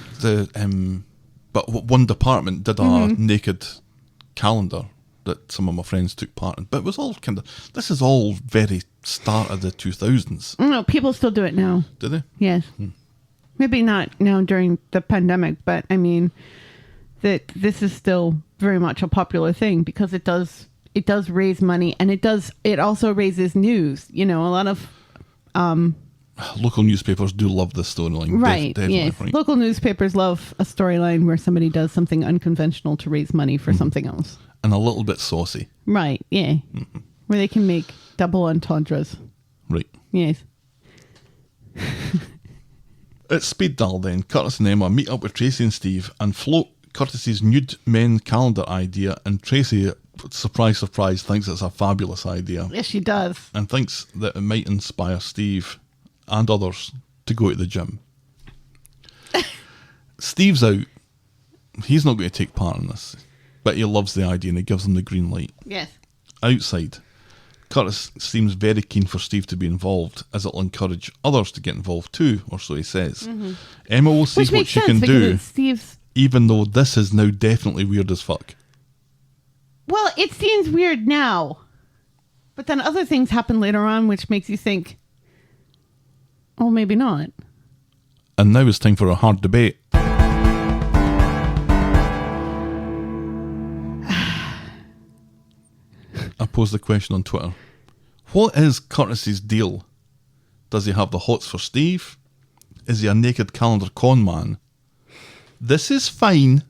but one department did a naked calendar that some of my friends took part in. But it was all this is all very start of the 2000s. No, people still do it now. Do they? Yes. Maybe not now during the pandemic, but I mean that this is still very much a popular thing because it does raise money, and it also raises news. You know, a lot of Local newspapers do love this storyline. right. Definitely, Yes. right. Local newspapers love a storyline where somebody does something unconventional to raise money for something else. And a little bit saucy. Right. Yeah. Where they can make double entendres. Right. Yes. At Speed Dial then, Curtis and Emma meet up with Tracy and Steve and float Curtis's nude men calendar idea, and Tracy, surprise, surprise, thinks it's a fabulous idea Yes, she does. and thinks that it might inspire Steve and others to go to the gym. Steve's out. He's not going to take part in this, but he loves the idea and he gives them the green light. Yes. Outside, Curtis seems very keen for Steve to be involved, as it'll encourage others to get involved too, or so he says. Emma will see Which what makes she sense can because do, it's Steve's. even though this is now definitely weird as fuck. Well, it seems weird now, but then other things happen later on, which makes you think, oh, maybe not. And now it's time for a hard debate. I posed the question on Twitter. What is Curtis's deal? Does he have the hots for Steve? Is he a naked calendar con man? This is fine,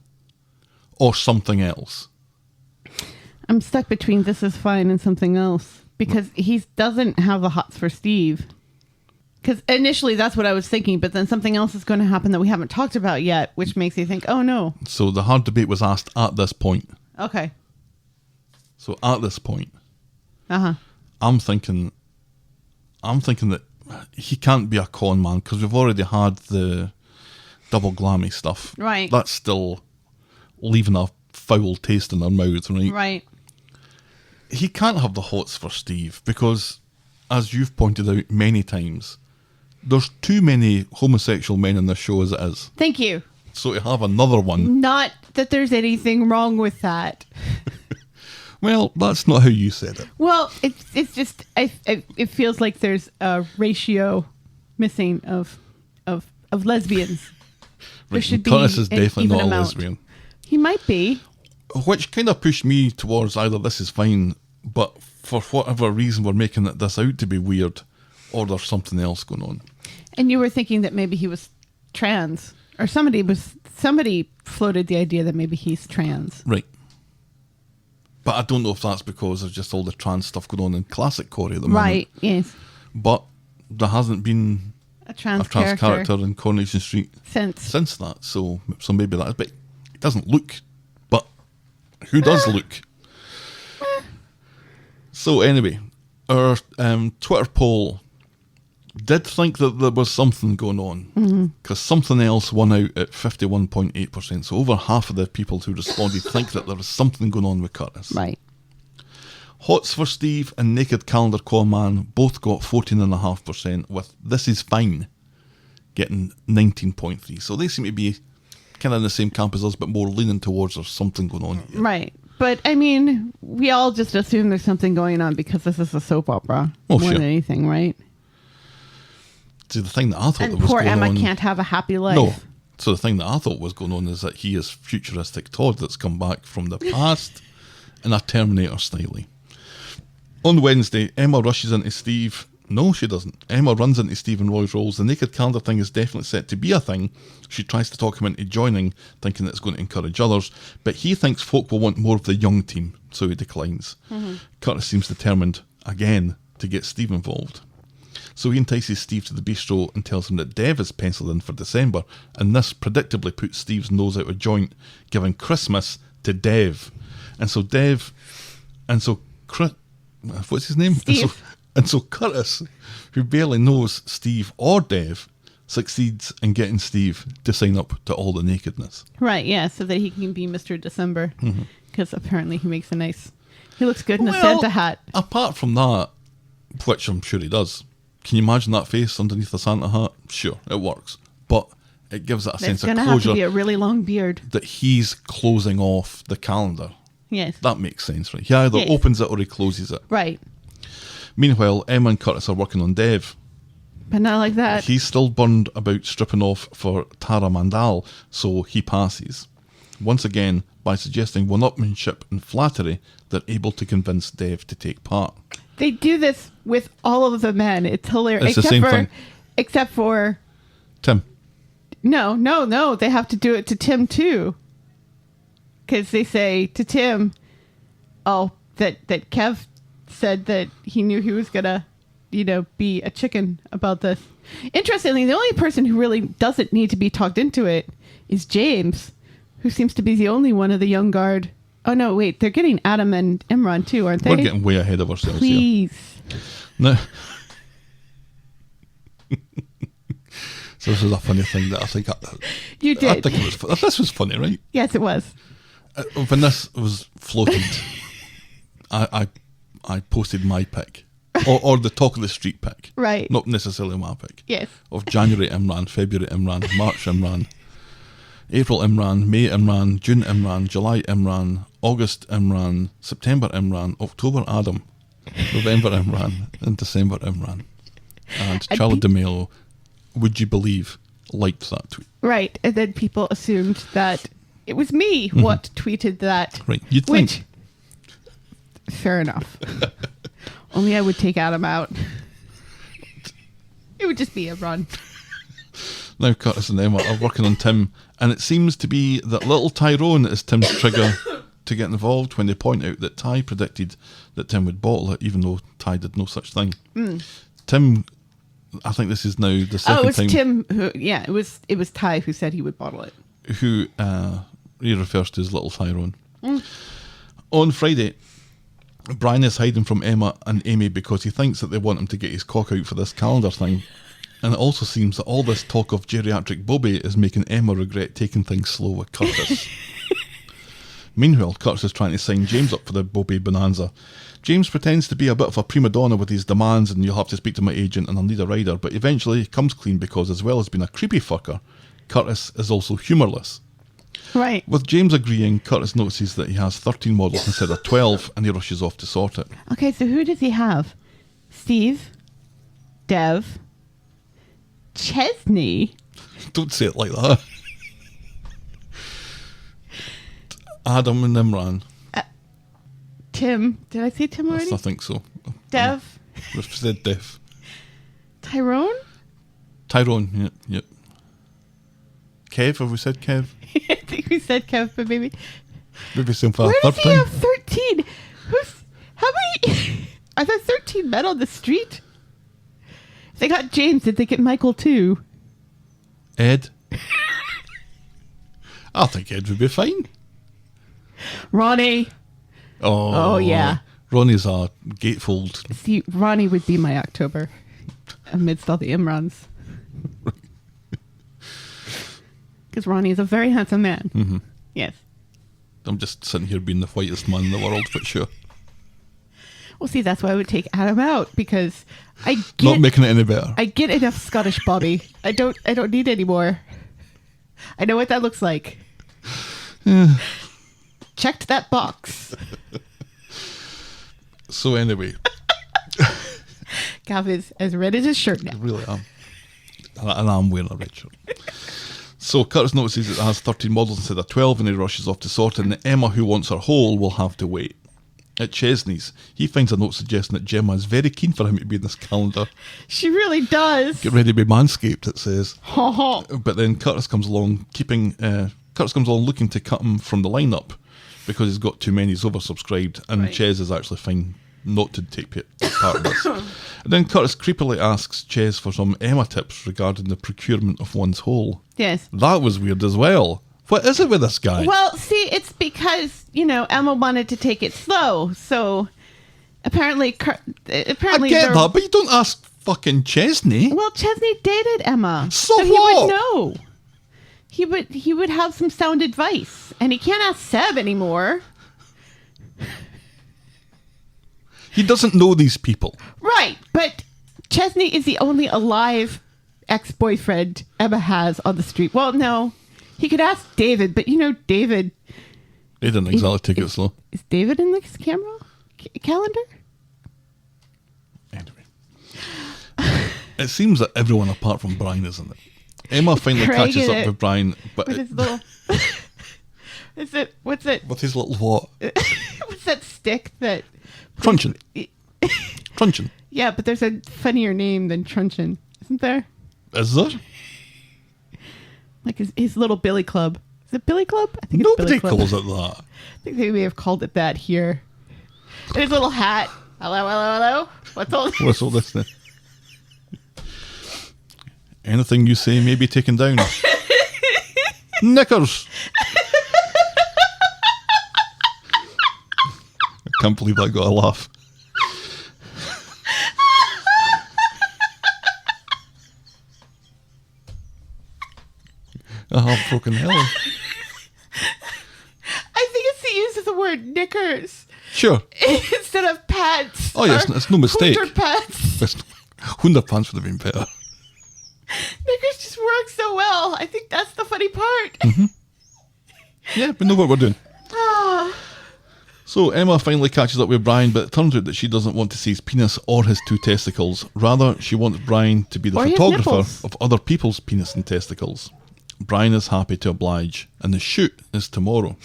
or something else? I'm stuck between this is fine and something else because he doesn't have the hots for Steve. Because initially that's what I was thinking, but then something else is going to happen that we haven't talked about yet, which makes you think, oh no. So the hard debate was asked at this point. Okay. So at this point, Uh-huh. I'm thinking that he can't be a con man because we've already had the double glammy stuff. Right. That's still leaving a foul taste in our mouths, right? Right. He can't have the hots for Steve because, as you've pointed out many times, there's too many homosexual men in this show as it is. Thank you. So to have another one, Not that there's anything wrong with that. well, that's not how you said it. Well, it's just it feels like there's a ratio missing of lesbians. There Right, should be Curtis is an definitely even not a amount. lesbian. He might be. Which kind of pushed me towards either this is fine, but for whatever reason we're making this out to be weird, or there's something else going on. And you were thinking that maybe he was trans, or somebody floated the idea that maybe he's trans. Right. But I don't know if that's because there's just all the trans stuff going on in classic Corey at the moment. Right. Yes. But there hasn't been A trans, a trans character in Coronation Street since that, so maybe that is. But it doesn't look. But who does look? So anyway, our Twitter poll did think that there was something going on, because something else won out at 51.8%. So over half of the people who responded think that there was something going on with Curtis. Right. Hots for Steve and Naked Calendar Con Man both got 14.5%, with This Is Fine getting 19.3%. So they seem to be kind of in the same camp as us, but more leaning towards there's something going on here. Right. But, I mean, we all just assume there's something going on because this is a soap opera Oh, more sure. than anything, right? See, the thing that I thought And that was poor going Emma on... can't have a happy life. No. So the thing that I thought was going on is that he is futuristic Todd that's come back from the past in a Terminator style. On Wednesday, Emma rushes into Steve. No, she doesn't. Emma runs into Steve and Roy's roles. The naked calendar thing is definitely set to be a thing. She tries to talk him into joining, thinking that it's going to encourage others, but he thinks folk will want more of the young team, so he declines. Curtis seems determined, again, to get Steve involved. So he entices Steve to the bistro and tells him that Dev is penciled in for December, and this predictably puts Steve's nose out of joint, giving Christmas to Dev. And so what's his name? Steve. And so Curtis, who barely knows Steve or Dev, succeeds in getting Steve to sign up to all the nakedness. Right, yeah, so that he can be Mr. December. Because apparently he makes he looks good in a Well, Santa hat. Apart from that, which I'm sure he does, can you imagine that face underneath the Santa hat? Sure, it works. But it gives it a It's sense of going to have to closure be a really long beard. that he's closing off the calendar. Yes. That makes sense, right? He either Yes. opens it or he closes it. Right. Meanwhile, Emma and Curtis are working on Dev. But not like that. He's still burned about stripping off for Tara Mandal, so he passes. Once again, by suggesting one-upmanship and flattery, they're able to convince Dev to take part. They do this with all of the men. It's hilarious. It's the same thing. Except for... Tim. No. They have to do it to Tim, too. Because they say to Tim, that Kev said that he knew he was going to, be a chicken about this. Interestingly, the only person who really doesn't need to be talked into it is James, who seems to be the only one of the young guard. Oh, no, wait. They're getting Adam and Imran, too, aren't they? We're getting way ahead of ourselves here. Please. No. So this is a funny thing that I think... You did. I think this was funny, right? Yes, it was. When this was floated, I posted my pick. Or the talk of the street pick. Right. Not necessarily my pick. Yes. Of January Imran, February Imran, March Imran, April Imran, May Imran, June Imran, July Imran, August Imran, September Imran, October Adam, November Imran, and December Imran. And Charlie DeMello, would you believe, liked that tweet. Right. And then people assumed that it was me what tweeted that. Right. You'd think. Fair enough. Only I would take Adam out. It would just be a run. Now Curtis and Emma are working on Tim, and it seems to be that little Tyrone is Tim's trigger to get involved when they point out that Ty predicted that Tim would bottle it, even though Ty did no such thing. Tim, I think this is now the second time... Oh, it was Tim who... Yeah, it was Ty who said he would bottle it. Who he refers to as little Tyrone. On Friday, Brian is hiding from Emma and Amy because he thinks that they want him to get his cock out for this calendar thing. And it also seems that all this talk of geriatric Bobby is making Emma regret taking things slow with Curtis. Meanwhile, Curtis is trying to sign James up for the Bobby bonanza. James pretends to be a bit of a prima donna with his demands and you'll have to speak to my agent and I'll need a rider, but eventually he comes clean because as well as being a creepy fucker, Curtis is also humourless. Right. With James agreeing, Curtis notices that he has 13 models instead of 12 and he rushes off to sort it. Okay, so who does he have? Steve, Dev, Chesney. Don't say it like that. Adam and Imran. Tim. Did I say Tim already? I think so. Dev. We've said Dev. Tyrone? Tyrone, yep. Kev, have we said Kev? I think we said Kev, but maybe. Maybe some for a Where third does he time. have 13? How many? Are there 13 men on the street? If they got James, did they get Michael too? Ed? I think Ed would be fine. Ronnie. Oh, yeah. Ronnie's a gatefold. See, Ronnie would be my October. amidst all the Imrans. Because Ronnie is a very handsome man. Mm-hmm. Yes. I'm just sitting here being the whitest man in the world, but sure. Well, see, that's why I would take Adam out, because Not making it any better. I get enough Scottish Bobby. I don't need any more. I know what that looks like. Checked that box. So anyway. Gav is as red as his shirt now. I really am. And I'm wearing a red shirt. So Curtis notices it has 13 models instead of 12 and he rushes off to sort it, and Emma, who wants her whole, will have to wait. At Chesney's, he finds a note suggesting that Gemma is very keen for him to be in this calendar. She really does. Get ready to be manscaped, it says. Ha ha. But then Curtis comes along looking to cut him from the lineup because he's got too many, he's oversubscribed, and Right. Ches is actually fine not to take part of this. And then Curtis creepily asks Ches for some Emma tips regarding the procurement of one's hole. Yes. That was weird as well. What is it with this guy? Well, see, it's because, Emma wanted to take it slow. So apparently I get they're- that, but you don't ask fucking Chesney. Well, Chesney dated Emma. So he what? would know. He would have some sound advice. And he can't ask Seb anymore. He doesn't know these people. Right, but Chesney is the only alive ex-boyfriend Emma has on the street. Well, no. He could ask David, but David... He didn't exactly take it slow. Is David in this camera? Calendar? Anyway. It seems that everyone apart from Brian is in it. Emma finally Craig catches in up it. with Brian, but With his little... What's it? with his little what? What's that stick that... Truncheon. Truncheon. Yeah, but there's a funnier name than Truncheon, isn't there? Is there? Like his little billy club. Is it billy club? I think it's Nobody billy club. calls it that. I think they may have called it that here. And his little hat. Hello, hello, hello. What's all this? What's all this then? Anything you say may be taken down. Knickers! I can't believe I got a laugh. I've broken Helen. I think it's the use of the word knickers Sure. instead of pants. Oh, yes, or it's no mistake. Underpants. Underpants would have been better. Knickers just work so well. I think that's the funny part. Yeah, we know what we're doing. Ah. So Emma finally catches up with Brian, but it turns out that she doesn't want to see his penis or his two testicles. Rather, she wants Brian to be the Or his photographer nipples. of other people's penis and testicles. Brian is happy to oblige, and the shoot is tomorrow.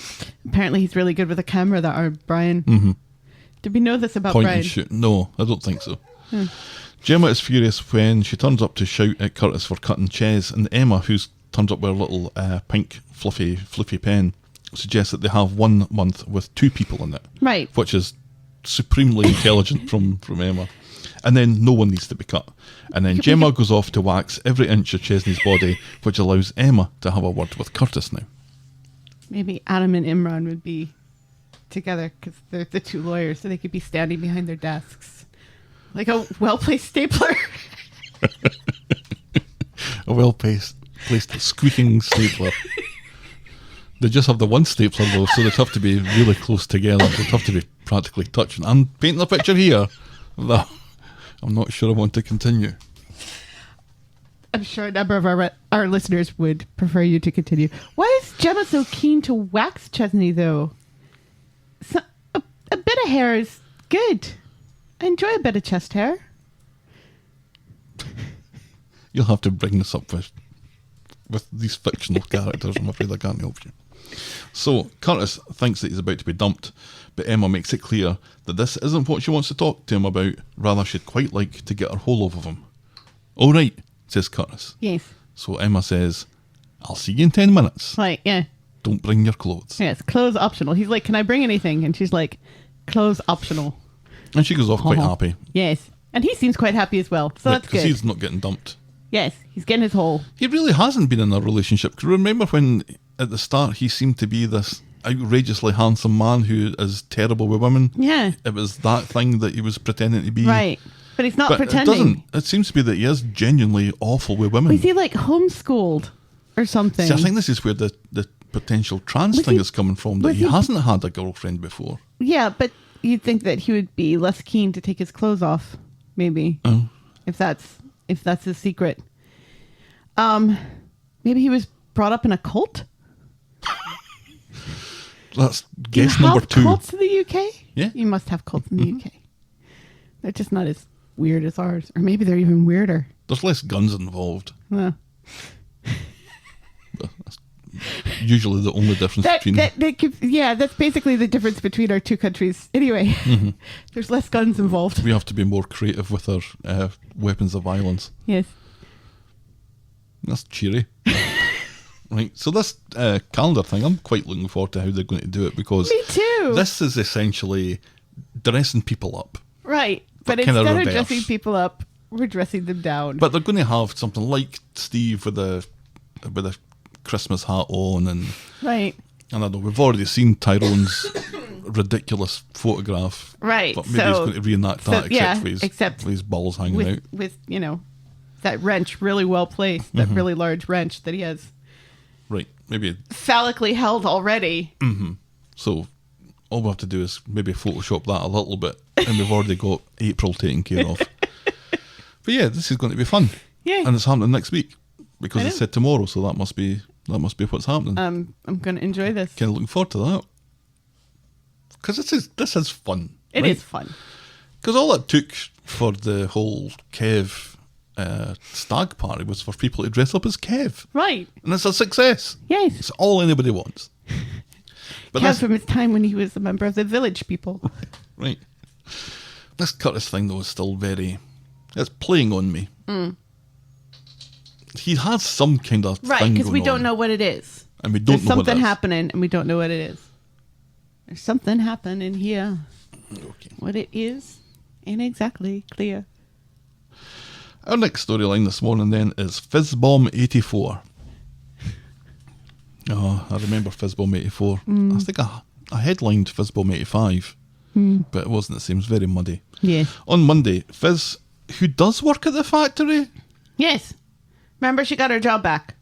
Apparently he's really good with a camera, that our Brian. Mm-hmm. Did we know this about Point Brian? and shoot. No, I don't think so. Gemma is furious when she turns up to shout at Curtis for cutting Ches, and Emma, who turns up with a little pink fluffy pen, suggests that they have 1 month with 2 people in it. Right. Which is supremely intelligent from Emma. And then no one needs to be cut. And then Gemma goes off to wax every inch of Chesney's body, which allows Emma to have a word with Curtis now. Maybe Adam and Imran would be together because they're the 2 lawyers, so they could be standing behind their desks. Like a well-placed stapler. A well-placed squeaking stapler. They just have the one stapler though, so they'd have to be really close together. They'd have to be practically touching. I'm painting a picture here. No, I'm not sure I want to continue. I'm sure a number of our listeners would prefer you to continue. Why is Gemma so keen to wax Chesney, though? A bit of hair is good. I enjoy a bit of chest hair. You'll have to bring this up with these fictional characters. I'm afraid I can't help you. So Curtis thinks that he's about to be dumped, but Emma makes it clear that this isn't what she wants to talk to him about. Rather, she'd quite like to get her whole off of him. All right, says Curtis. Yes. So Emma says, I'll see you in 10 minutes. Like, yeah. Don't bring your clothes. Yes, clothes optional. He's like, can I bring anything? And she's like, clothes optional. And she goes off quite happy. Yes. And he seems quite happy as well. So that's Because good. he's not getting dumped. Yes, he's getting his hole. He really hasn't been in a relationship. 'Cause remember when at the start he seemed to be this outrageously handsome man who is terrible with women? Yeah. It was that thing that he was pretending to be. Right. But he's not But pretending. it seems to be that he is genuinely awful with women. Was he like homeschooled or something? See, I think this is where the potential trans Was thing he- is coming from, that was he he- hasn't had a girlfriend before. Yeah, but you'd think that he would be less keen to take his clothes off, maybe. Oh. If that's his secret. Maybe he was brought up in a cult? That's Do you guess number have 2. cults in the UK? Yeah. You must have cults in the UK. They're just not as weird as ours. Or maybe they're even weirder. There's less guns involved. Well, That's usually the only difference between... that's basically the difference between our two countries. Anyway, there's less guns involved. We have to be more creative with our weapons of violence. Yes. That's cheery. Right, so this calendar thing, I'm quite looking forward to how they're going to do it, because Me too. this is essentially dressing people up. Right. But Kind of instead of reverse. dressing people up, we're dressing them down. But they're going to have something like Steve with a Christmas hat on, and right. I don't know, we've already seen Tyrone's ridiculous photograph. Right. But maybe he's going to reenact that, except with his balls hanging out. with that wrench really well placed, that really large wrench that he has Right, maybe. phallically held already. So all we have to do is maybe Photoshop that a little bit, and we've already got April taken care of. But yeah, this is going to be fun. Yay. And it's happening next week, because I it know. said tomorrow, so that must be what's happening. I'm going to enjoy this. Kind of looking forward to that, because this is fun. It is fun. Because all it took for the whole Kev stag party was for people to dress up as Kev, Right. and it's a success. Yes. It's all anybody wants. But Kev from his time when he was a member of the Village People. right, this Curtis thing though is still it's playing on me. He has some kind of Right, thing because we going don't on, know what it is. and we don't There's know what it something is. happening, and we don't know what it is. There's something happening here. Okay. What it is ain't exactly clear. Our next storyline this morning then is FizBomb 84. Oh, I remember FizBomb 84. I think I headlined FizBomb 85, but it wasn't. It seems very muddy. Yes. On Monday, Fiz, who does work at the factory, Yes. Remember, she got her job back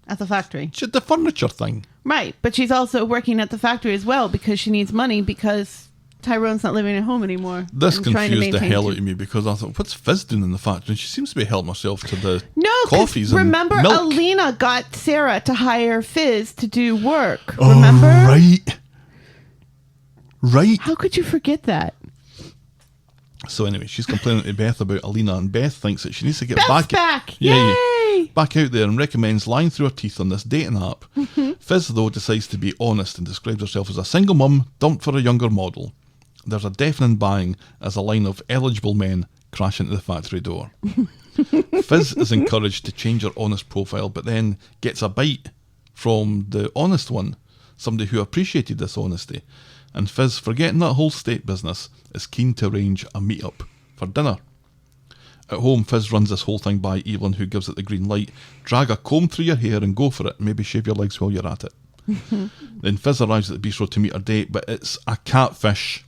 at the factory. she did the furniture thing. Right, but she's also working at the factory as well because she needs money because Tyrone's not living at home anymore. This and trying to confused the maintain hell two- out of me, because I thought, what's Fiz doing in the factory? And she seems to be helping herself to the No, 'cause coffees and remember milk. Alina got Sarah to hire Fizz to do work. Oh, Remember? Right. How could you forget that? So anyway, she's complaining to Beth about Alina, and Beth thinks that she needs to get Beth's back. back! Yeah, Yay! back out there, and recommends lying through her teeth on this dating app. Mm-hmm. Fizz, though, decides to be honest and describes herself as a single mum dumped for a younger model. There's a deafening bang as a line of eligible men crash into the factory door. Fizz is encouraged to change her honest profile, but then gets a bite from the honest one, somebody who appreciated this honesty. And Fizz, forgetting that whole state business, is keen to arrange a meet-up for dinner. At home, Fizz runs this whole thing by Evelyn, who gives it the green light. Drag a comb through your hair and go for it. Maybe shave your legs while you're at it. Then Fizz arrives at the bistro to meet her date, but it's a catfish.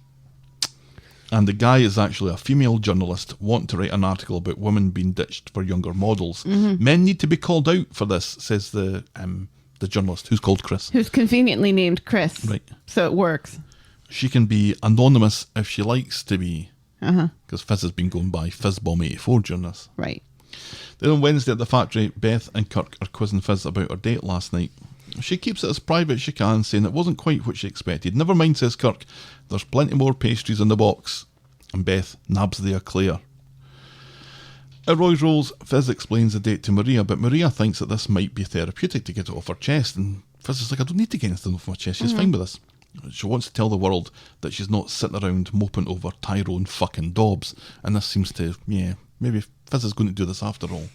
And the guy is actually a female journalist wanting to write an article about women being ditched for younger models. Men need to be called out for this, says the journalist, who's called Chris. Who's conveniently named Chris. Right. So it works. She can be anonymous if she likes to be, Uh-huh. because Fizz has been going by FizBomb 84 during this. Right. Then on Wednesday at the factory, Beth and Kirk are quizzing Fizz about her date last night. She keeps it as private as she can, saying it wasn't quite what she expected. Never mind, says Kirk, there's plenty more pastries in the box. And Beth nabs the eclair. At Roy's Rolls, Fizz explains the date to Maria, but Maria thinks that this might be therapeutic to get it off her chest, and Fizz is like, I don't need to get anything off my chest, she's fine with this. She wants to tell the world that she's not sitting around moping over Tyrone fucking Dobbs, and this seems to, maybe Fizz is going to do this after all.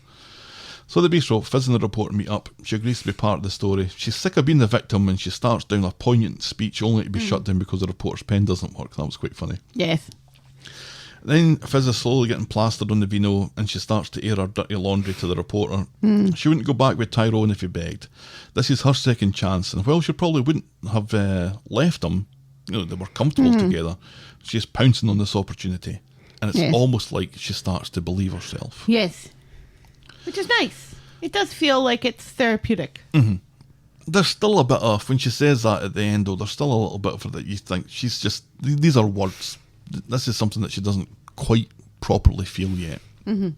So the bistro, Fizz and the reporter meet up. She agrees to be part of the story. She's sick of being the victim, and she starts down a poignant speech only to be shut down because the reporter's pen doesn't work. That was quite funny. Yes. Then Fizz is slowly getting plastered on the vino, and she starts to air her dirty laundry to the reporter. She wouldn't go back with Tyrone if he begged. This is her second chance, and while she probably wouldn't have left him, they were comfortable together, she's pouncing on this opportunity. And it's Yes. almost like she starts to believe herself. Yes. Which is nice. It does feel like it's therapeutic. There's still a bit of, when she says that at the end, though, there's still a little bit of her that you think she's just, these are words. This is something that she doesn't quite properly feel yet. And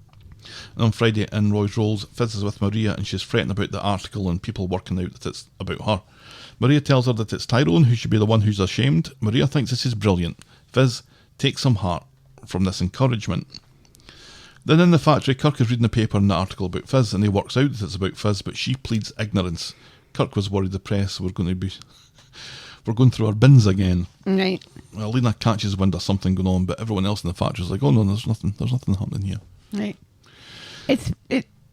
on Friday in Roy's Rolls, Fiz is with Maria and she's fretting about the article and people working out that it's about her. Maria tells her that it's Tyrone who should be the one who's ashamed. Maria thinks this is brilliant. Fiz takes some heart from this encouragement. Then in the factory, Kirk is reading the paper and the article about Fiz, and he works out that it's about Fiz, but she pleads ignorance. Kirk was worried the press were going through our bins again. Right. Well, Lena catches wind of something going on, but everyone else in the factory is like, oh no, there's nothing happening here. Right.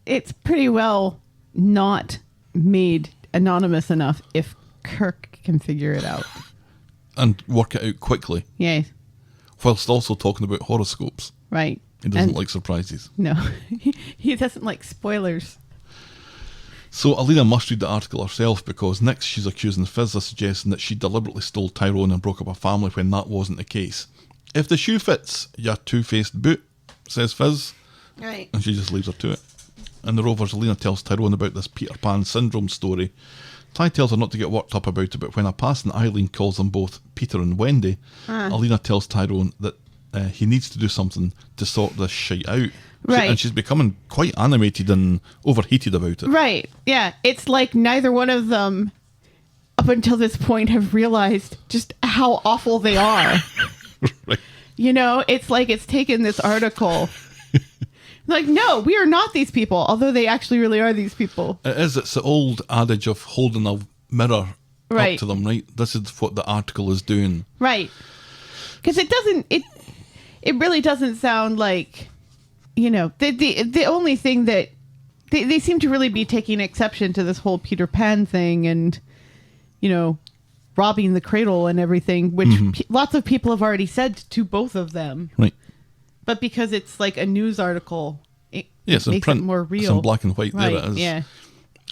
It's pretty well not made anonymous enough if Kirk can figure it out. And work it out quickly, Yes. whilst also talking about horoscopes. Right. He doesn't And- like surprises. No. He doesn't like spoilers. So Alina must read the article herself, because next she's accusing Fiz of suggesting that she deliberately stole Tyrone and broke up a family when that wasn't the case. If the shoe fits, you two-faced boot, says Fiz, Right. and she just leaves her to it. In the Rovers, Alina tells Tyrone about this Peter Pan syndrome story. Ty tells her not to get worked up about it, but when a passing Eileen calls them both Peter and Wendy, Alina tells Tyrone that he needs to do something to sort this shite out. Right. And she's becoming quite animated and overheated about it. Right. Yeah. It's like neither one of them, up until this point, have realized just how awful they are. Right. You know, it's like it's taken this article. Like, no, we are not these people, although they actually really are these people. It is. It's the old adage of holding a mirror Right. up to them, right? This is what the article is doing. Right. Because it really doesn't sound like, you know, the only thing that they seem to really be taking exception to this whole Peter Pan thing and, you know, robbing the cradle and everything, which lots of people have already said to both of them. Right. But because it's like a news article, it Yes, in makes print. it more It's real. in black and white. Right. There it is. Yeah.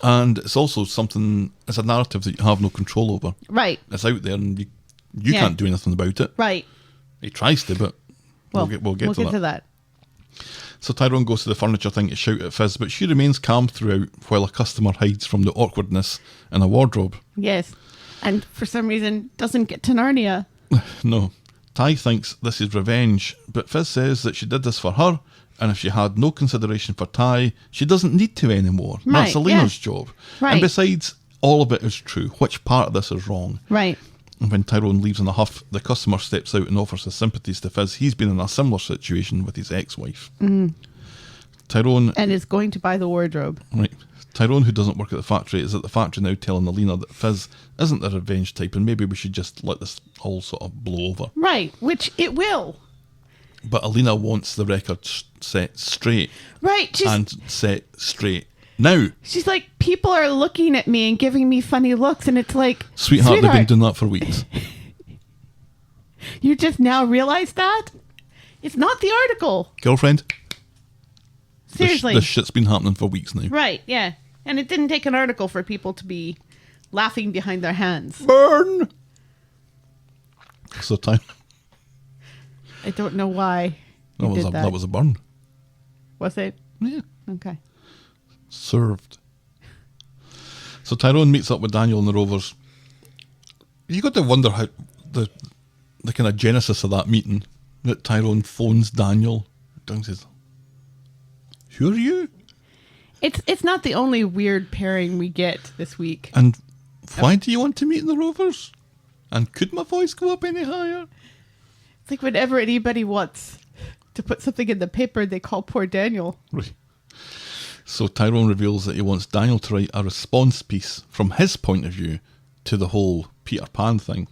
And it's also something, it's a narrative that you have no control over. Right. It's out there and you Yeah. can't do anything about it. Right. He tries to, but Well, we'll get to that. that. So Tyrone goes to the furniture thing to shout at Fiz, but she remains calm throughout while a customer hides from the awkwardness in a wardrobe. Yes. And for some reason doesn't get to Narnia. No. Ty thinks this is revenge, but Fiz says that she did this for her, and if she had no consideration for Ty, she doesn't need to anymore. Right, That's Alina's yeah. job. Right. And besides, all of it is true. Which part of this is wrong? Right. And when Tyrone leaves in a huff, the customer steps out and offers his sympathies to Fiz. He's been in a similar situation with his ex-wife. Tyrone... And is going to buy the wardrobe. Right. Tyrone, who doesn't work at the factory, is at the factory now telling Alina that Fiz isn't the revenge type and maybe we should just let this all sort of blow over. Right. Which it will. But Alina wants the record set straight. Right. And set straight now. She's like, people are looking at me and giving me funny looks. And it's like, Sweetheart, they've been doing that for weeks. You just now realize that? It's not the article. Girlfriend? Seriously. This shit's been happening for weeks now. Right. Yeah. And it didn't take an article for people to be laughing behind their hands. Burn! So time. I don't know why. That you did that was a burn. Was it? Yeah. Okay. Served. So Tyrone meets up with Daniel and the Rovers. You got to wonder how the kind of genesis of that meeting, that Tyrone phones Daniel and says, "Who are you? It's not the only weird pairing we get this week. And why do you want to meet in the Rovers? And could my voice go up any higher?" It's like whenever anybody wants to put something in the paper, they call poor Daniel. Right. So Tyrone reveals that he wants Daniel to write a response piece from his point of view to the whole Peter Pan thing.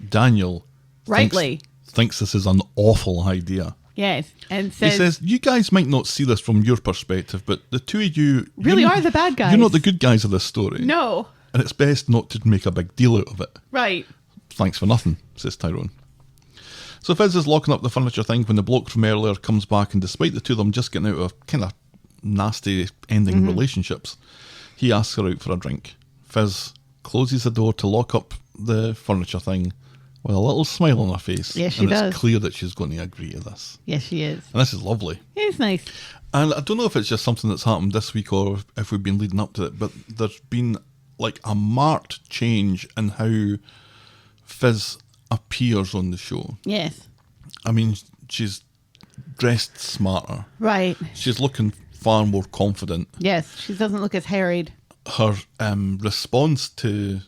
Daniel Rightly. thinks this is an awful idea. Yes. And He says, says, you guys might not see this from your perspective, but the two of you... Really you're- are the bad guys. You're not the good guys of this story. no. And it's best not to make a big deal out of it. Right. Thanks for nothing, says Tyrone. So Fiz is locking up the furniture thing when the bloke from earlier comes back, and despite the two of them just getting out of kind of nasty ending relationships, he asks her out for a drink. Fiz closes the door to lock up the furniture thing, with a little smile on her face. Yes, she and does. It's clear that she's going to agree to this. Yes, she is. And this is lovely. It's nice. And I don't know if it's just something that's happened this week or if we've been leading up to it, but there's been like a marked change in how Fiz appears on the show. Yes. I mean, she's dressed smarter. Right. She's looking far more confident. Yes, she doesn't look as harried. Her response to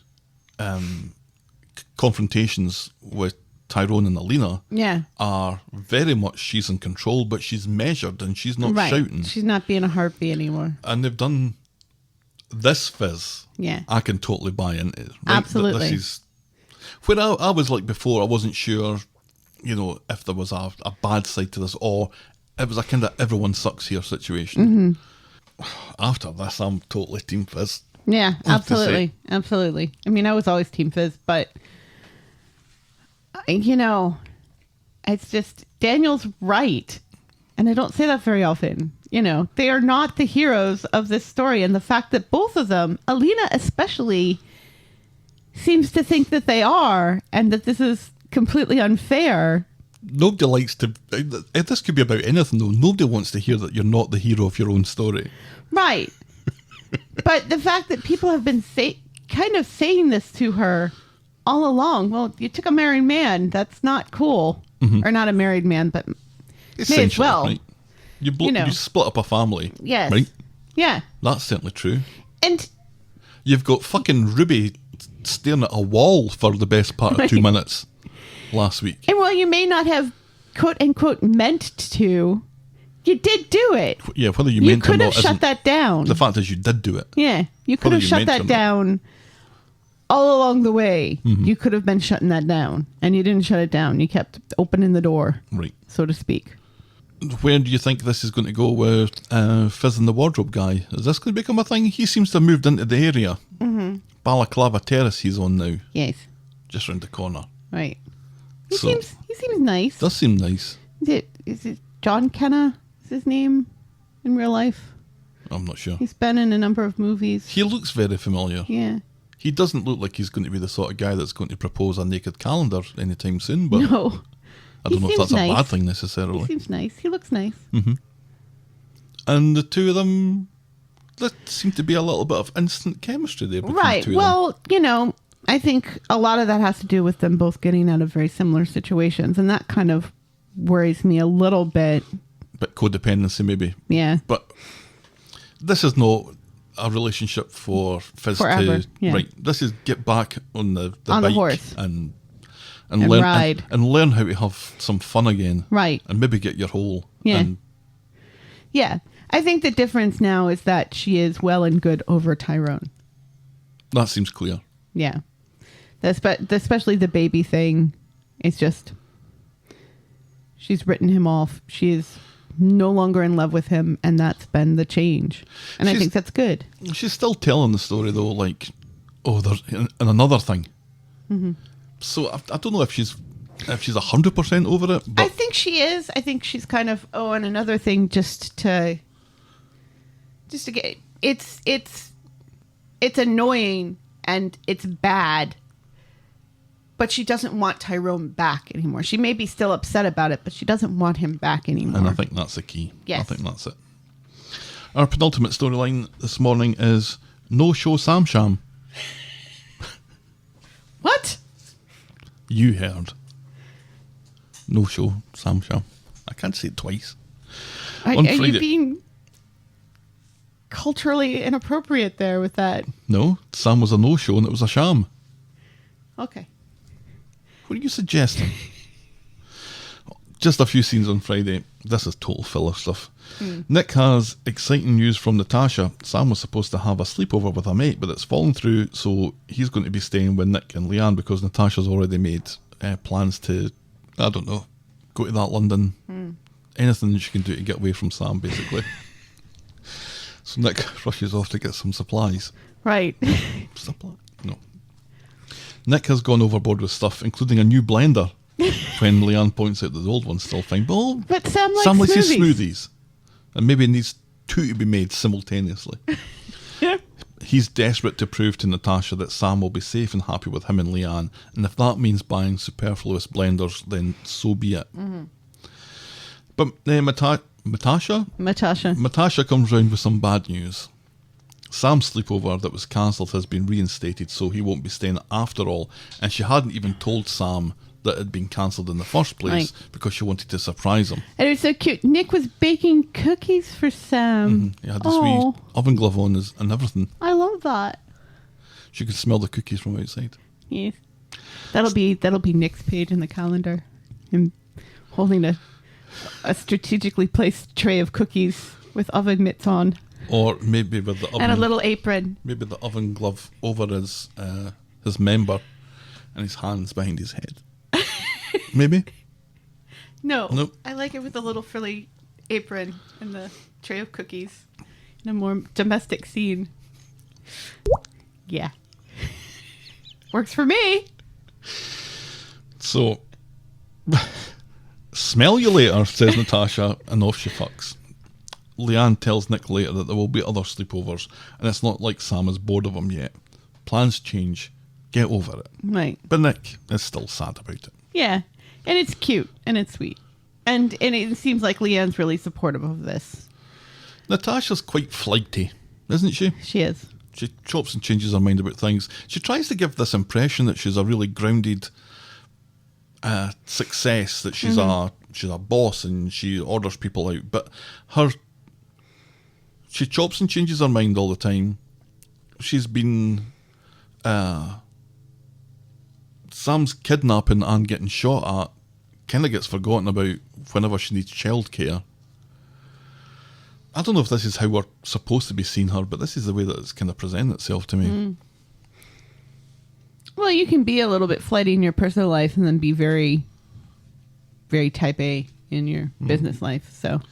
confrontations with Tyrone and Alina Yeah. are very much she's in control, but she's measured and she's not Right. shouting. She's not being a harpy anymore. And they've done this Fiz. Yeah. I can totally buy into. Right? Absolutely. This is where I was like before. I wasn't sure, you know, if there was a bad side to this or it was a kind of everyone sucks here situation. After this, I'm totally Team Fiz. Yeah, I have to say. absolutely. Absolutely. I mean, I was always Team Fizz, but, you know, it's just, Daniel's right. And I don't say that very often. You know, they are not the heroes of this story. And the fact that both of them, Alina especially, seems to think that they are and that this is completely unfair. Nobody likes to. This could be about anything, though. Nobody wants to hear that you're not the hero of your own story. Right. But the fact that people have been kind of saying this to her all along, well, you took a married man. That's not cool. Or not a married man, but may as Essentially, well. right? You know. split up a family. Yes. Right? Yeah. That's certainly true. And You've got fucking Ruby staring at a wall for the best part of 2 minutes last week. And while you may not have, quote unquote, meant to, you did do it. Yeah, whether you You meant or could have not shut isn't- that down. The fact is you did do it. Yeah. You could Whether have you shut meant or that not. down all along the way. Mm-hmm. You could have been shutting that down. And you didn't shut it down. You kept opening the door, Right. so to speak. Where do you think this is going to go with Fizz and the wardrobe guy? Is this going to become a thing? He seems to have moved into the area. Balaclava Terrace he's on now, Yes. just round the corner. Right. He So- seems nice. Does seem nice. Is it John Kenna? Is his name in real life? I'm not sure. He's been in a number of movies. He looks very familiar. Yeah. He doesn't look like he's going to be the sort of guy that's going to propose a naked calendar anytime soon, but No. I don't He know if seems that's a bad nice. thing He necessarily. seems nice. He looks nice. And the two of them, there seemed to be a little bit of instant chemistry there between Right. the two of them. Well, you know, I think a lot of that has to do with them both getting out of very similar situations. And that kind of worries me a little bit. Bit codependency maybe. Yeah. But this is not a relationship for Fizz Forever, to... yeah. Right. This is get back on the On the bike horse. and And learn ride. and learn how to have some fun again. Right. And maybe get your hole. Yeah. And Yeah. I think the difference now is that she is well and good over Tyrone. that seems clear. Yeah. Especially the baby thing. It's just, she's written him off. She is no longer in love with him, and that's been the change. And I She's- think that's good. She's still telling the story though, like, oh, there's and another thing. Mm-hmm. So I don't know if she's 100% over it, but I think she is. I think she's kind of, and another thing just to get, it's annoying and it's bad, but she doesn't want Tyrone back anymore. She may be still upset about it, but she doesn't want him back anymore. and I think that's the key. Yes. I think that's it. Our penultimate storyline this morning is no Show Sam Sham. What? You heard. No Show Sam Sham. I can't say it twice. Are On you Friday- being culturally inappropriate there with that? No, Sam was a no-show and it was a sham. Okay. What are you suggesting? Just a few scenes on Friday. This is total filler stuff. Nick has exciting news from Natasha. Sam was supposed to have a sleepover with a mate, but it's fallen through, so he's going to be staying with Nick and Leanne because Natasha's already made plans to, I don't know, go to that London. Anything she can do to get away from Sam, basically. So Nick rushes off to get some supplies. Right. Supply? No. Nick has gone overboard with stuff, including a new blender. When Leanne points out that the old one's still fine. But Sam likes Sam likes his smoothies. smoothies. And maybe it needs two to be made simultaneously. He's desperate to prove to Natasha that Sam will be safe and happy with him and Leanne, and if that means buying superfluous blenders, then so be it. But Natasha comes round with some bad news. Sam's sleepover that was cancelled has been reinstated, so he won't be staying after all, and she hadn't even told Sam that it had been cancelled in the first place because she wanted to surprise him. And it was so cute. Nick was baking cookies for Sam. He had this wee oven glove on and everything. I love that. She could smell the cookies from outside. Yes. That'll be Nick's page in the calendar. Him holding a strategically placed tray of cookies with oven mitts on. Or maybe with the oven... And a little apron. Maybe the oven glove over his member and his hands behind his head. Maybe? No. Nope. I like it with the little frilly apron and the tray of cookies in a more domestic scene. Yeah. Works for me. So, smell you later, says Natasha, and off she fucks. Leanne tells Nick later that there will be other sleepovers, and it's not like Sam is bored of them yet. Plans change. Get over it. Right. But Nick is still sad about it. Yeah. And it's cute and it's sweet. And it seems like Leanne's really supportive of this. Natasha's quite flighty, isn't she? She is. She chops and changes her mind about things. She tries to give this impression that she's a really grounded success, that she's a boss and she orders people out. But she chops and changes her mind all the time. She's been... Sam's kidnapping and getting shot at kind of gets forgotten about whenever she needs childcare. I don't know if this is how we're supposed to be seeing her, but this is the way that it's kind of presented itself to me. Well, you can be a little bit flighty in your personal life and then be very, very type A in your business life. So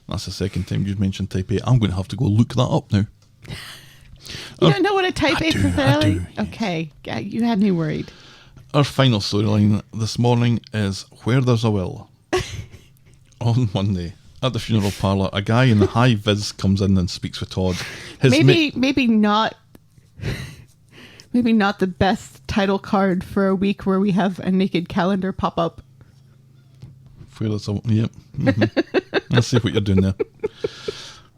that's the second time you've mentioned type A. I'm going to have to go look that up now. You don't know what a type A personality? I do, yes. Okay. Yeah, you had me worried. Our final storyline this morning is Where There's a Will. On Monday, at the funeral parlour, a guy in high vis comes in and speaks with Todd. Maybe not the best title card for a week where we have a naked calendar pop up. Where there's a... Yep. Mm-hmm. I see what you're doing there.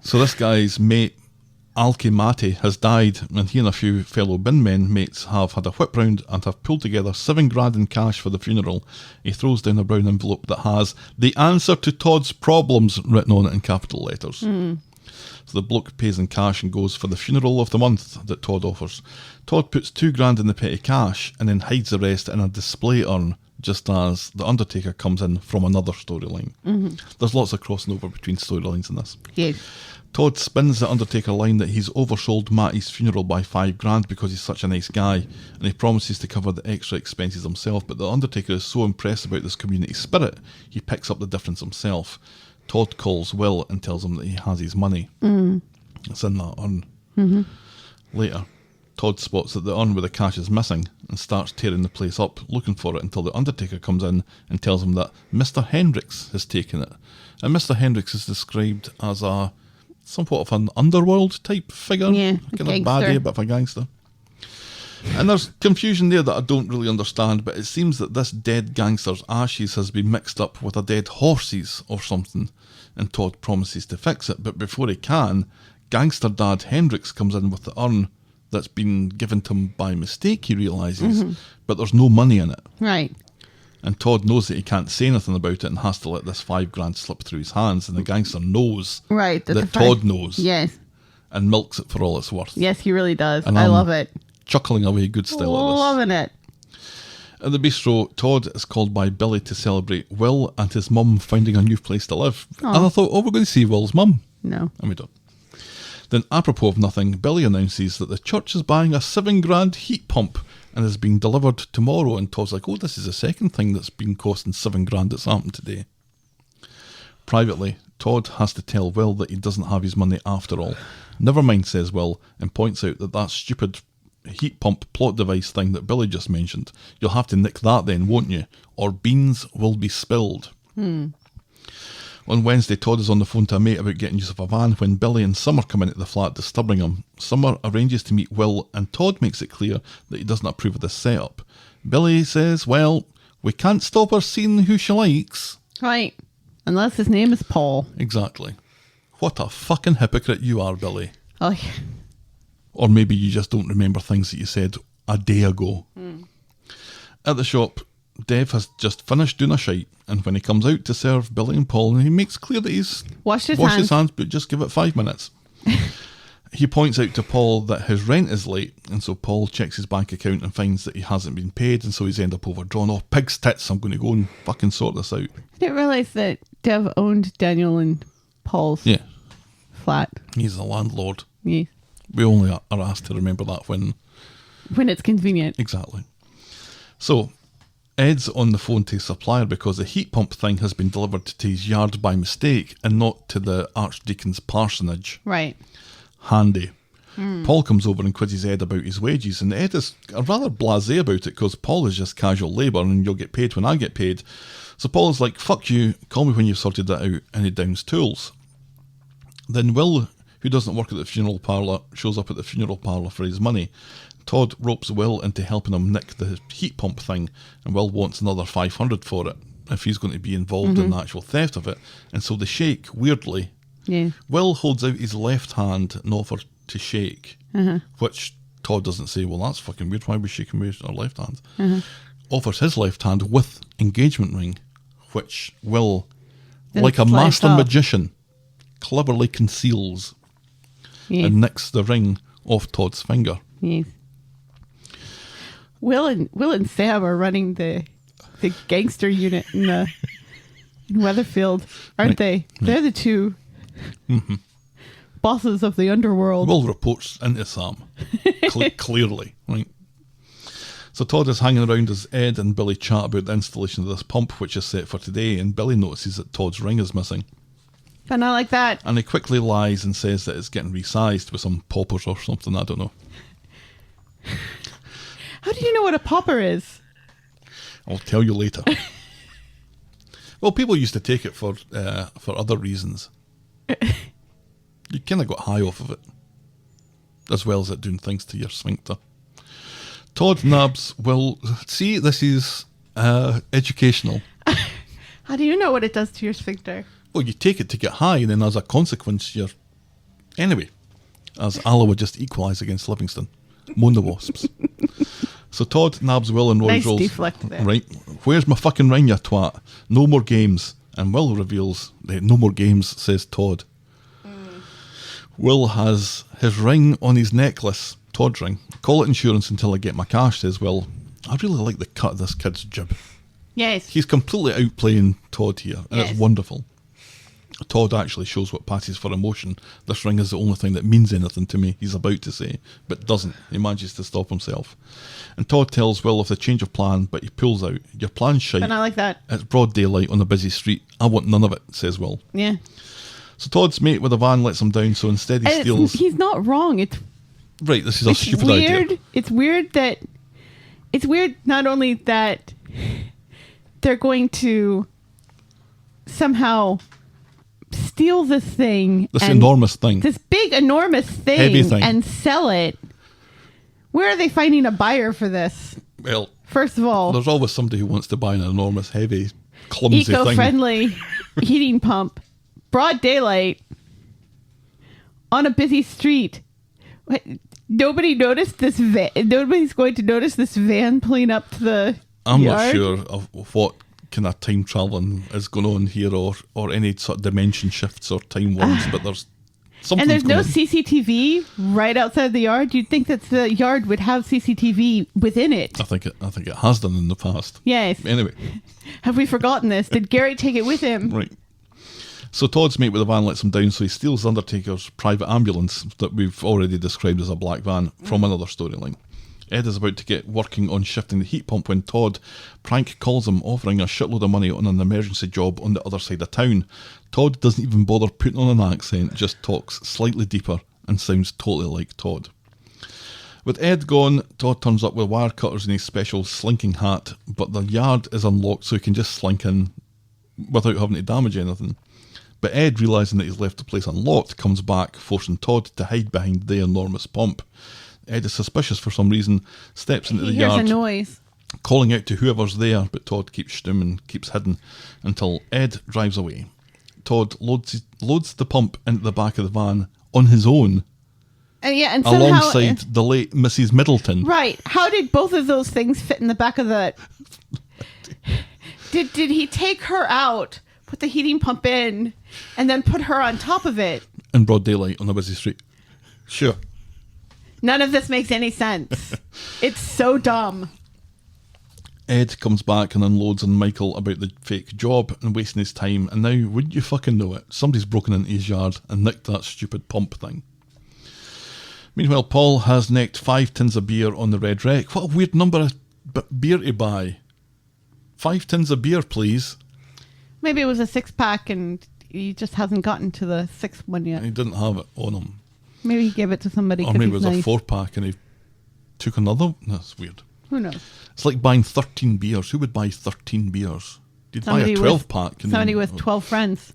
So this guy's mate, Alki Mate, has died, and he and a few fellow bin men mates have had a whip round and have pulled together $7,000 in cash for the funeral. He throws down a brown envelope that has "The answer to Todd's problems" written on it in capital letters. So the bloke pays in cash and goes for the funeral of the month that Todd offers. Todd puts $2,000 in the petty cash and then hides the rest in a display urn, just as the Undertaker comes in from another storyline. There's lots of crossing over between storylines in this. Yes. Todd spins the Undertaker line that he's oversold Matty's funeral by $5,000 because he's such a nice guy, and he promises to cover the extra expenses himself, but the Undertaker is so impressed about this community spirit, he picks up the difference himself. Todd calls Will and tells him that he has his money. It's in that urn. Later, Todd spots that the urn where the cash is missing and starts tearing the place up, looking for it until the Undertaker comes in and tells him that Mr. Hendricks has taken it. And Mr. Hendricks is described as somewhat of an underworld type figure. Yeah, kind of baddie, a bit of a gangster. And there's confusion there that I don't really understand, but it seems that this dead gangster's ashes has been mixed up with a dead horse's or something, and Todd promises to fix it, but before he can, gangster dad Hendricks comes in with the urn that's been given to him by mistake, he realises, but there's no money in it. Right. And Todd knows that he can't say anything about it and has to let this $5,000 slip through his hands, and the gangster knows that Todd knows. Yes. And milks it for all it's worth. Yes, he really does. And I love it. Chuckling away good style at this. Loving it. At the bistro, Todd is called by Billy to celebrate Will and his mum finding a new place to live. Aww. And I thought, we're going to see Will's mum. No. And we don't. Then, apropos of nothing, Billy announces that the church is buying a $7,000 heat pump and is being delivered tomorrow. And Todd's like, this is the second thing that's been costing $7,000 that's happened today. Privately, Todd has to tell Will that he doesn't have his money after all. Never mind, says Will, and points out that stupid heat pump plot device thing that Billy just mentioned, you'll have to nick that then, won't you? Or beans will be spilled. On Wednesday, Todd is on the phone to a mate about getting use of a van when Billy and Summer come into the flat, disturbing him. Summer arranges to meet Will, and Todd makes it clear that he doesn't approve of this setup. Billy says, well, we can't stop her seeing who she likes. Right. Unless his name is Paul. Exactly. What a fucking hypocrite you are, Billy. Oh, yeah. Or maybe you just don't remember things that you said a day ago. At the shop, Dev has just finished doing a shite, and when he comes out to serve Billy and Paul, he makes clear that he's Washed his hands, but just give it 5 minutes. He points out to Paul that his rent is late, and so Paul checks his bank account and finds that he hasn't been paid, and so he's ended up overdrawn. Oh, pig's tits, I'm going to go and fucking sort this out. I didn't realize that Dev owned Daniel and Paul's flat. He's the landlord. Yeah. We only are asked to remember that when it's convenient. Exactly. So, Ed's on the phone to his supplier because the heat pump thing has been delivered to his yard by mistake and not to the Archdeacon's parsonage. Right. Handy. Paul comes over and quizzes Ed about his wages, and Ed is rather blasé about it because Paul is just casual labour and you'll get paid when I get paid. So Paul is like, fuck you, call me when you've sorted that out, and he downs tools. Then Will, who doesn't work at the funeral parlour, shows up at the funeral parlour for his money. Todd ropes Will into helping him nick the heat pump thing, and Will wants another $500 for it if he's going to be involved in the actual theft of it. And so they shake, weirdly. Yeah. Will holds out his left hand and offers to shake, which Todd doesn't say, well, that's fucking weird, why are we shaking with our left hands? Offers his left hand with engagement ring, which Will, Then like a slides master off. magician, cleverly conceals Yeah. and nicks the ring off Todd's finger. Yes. Will and Sam are running the gangster unit in Weatherfield, aren't Right. they? They're the two bosses of the underworld. Will reports into Sam, clearly, right? So Todd is hanging around as Ed and Billy chat about the installation of this pump, which is set for today, and Billy notices that Todd's ring is missing. But not like that. And he quickly lies and says that it's getting resized with some poppers or something, I don't know. How do you know what a popper is? I'll tell you later. Well, people used to take it for other reasons. You kind of got high off of it, as well as it doing things to your sphincter. Todd nabs Will. See, this is educational. How do you know what it does to your sphincter? Well, you take it to get high, and then as a consequence, you're... Anyway, as Alya would just equalise against Livingston. Moan the Wasps. So Todd nabs Will and Nice rolls. deflect there. Right. Where's my fucking ring, you twat? No more games. And Will reveals, no more games, says Todd. Will has his ring on his necklace, Todd's ring. Call it insurance until I get my cash, says Will. I really like the cut of this kid's jib. Yes. He's completely outplaying Todd here, and Yes. it's wonderful. Todd actually shows what passes for emotion. This ring is the only thing that means anything to me, he's about to say, but doesn't. He manages to stop himself. And Todd tells Will of the change of plan, but he pulls out. Your plan's shite. But not like that. It's broad daylight on a busy street. I want none of it, says Will. Yeah. So Todd's mate with a van lets him down, so instead he steals... He's not wrong. It's Right, this is a stupid idea. It's weird not only that they're going to somehow steal this thing, This and enormous thing. this big enormous thing, Heavy thing. and sell it. Where are they finding a buyer for this? Well, First of all, there's always somebody who wants to buy an enormous, heavy, clumsy thing. eco-friendly heating pump, broad daylight, on a busy street. What? Nobody noticed this van. Nobody's going to notice this van pulling up to the I'm yard? not sure of what kind of time travelling is going on here, or any sort of dimension shifts or time warps, but there's something. And there's no on. CCTV right outside the yard. You'd think that the yard would have CCTV within it. I think it has done in the past. Yes. Anyway, Have we forgotten this? Did Gary take it with him? right. So Todd's mate with the van lets him down, so he steals the Undertaker's private ambulance that we've already described as a black van from another storyline. Ed is about to get working on shifting the heat pump when Todd prank calls him, offering a shitload of money on an emergency job on the other side of town. Todd doesn't even bother putting on an accent, just talks slightly deeper and sounds totally like Todd. With Ed gone, Todd turns up with wire cutters in his special slinking hat, but the yard is unlocked so he can just slink in without having to damage anything. But Ed, realising that he's left the place unlocked, comes back, forcing Todd to hide behind the enormous pump. Ed is suspicious for some reason, steps into the He hears yard, a noise. calling out to whoever's there, but Todd keeps stum and keeps hidden until Ed drives away. Todd loads the pump into the back of the van on his own, And somehow, alongside the late Mrs. Middleton. right? How did both of those things fit in the back of the? Did he take her out, put the heating pump in, and then put her on top of it? In broad daylight on a busy street. Sure. None of this makes any sense. It's so dumb. Ed comes back and unloads on Michael about the fake job and wasting his time, and now, wouldn't you fucking know it, somebody's broken into his yard and nicked that stupid pump thing. Meanwhile, Paul has necked 5 tins of beer on the Red Wreck. What a weird number of beer to buy. 5 tins of beer, please. Maybe it was a 6-pack and he just hasn't gotten to the 6th one yet. And he didn't have it on him. Maybe he gave it to somebody. Or 'cause maybe it he's was nice. a 4-pack and he took another. That's weird. Who knows? It's like buying 13 beers. Who would buy 13 beers? You'd buy a Somebody 12-pack. Somebody with 12 friends.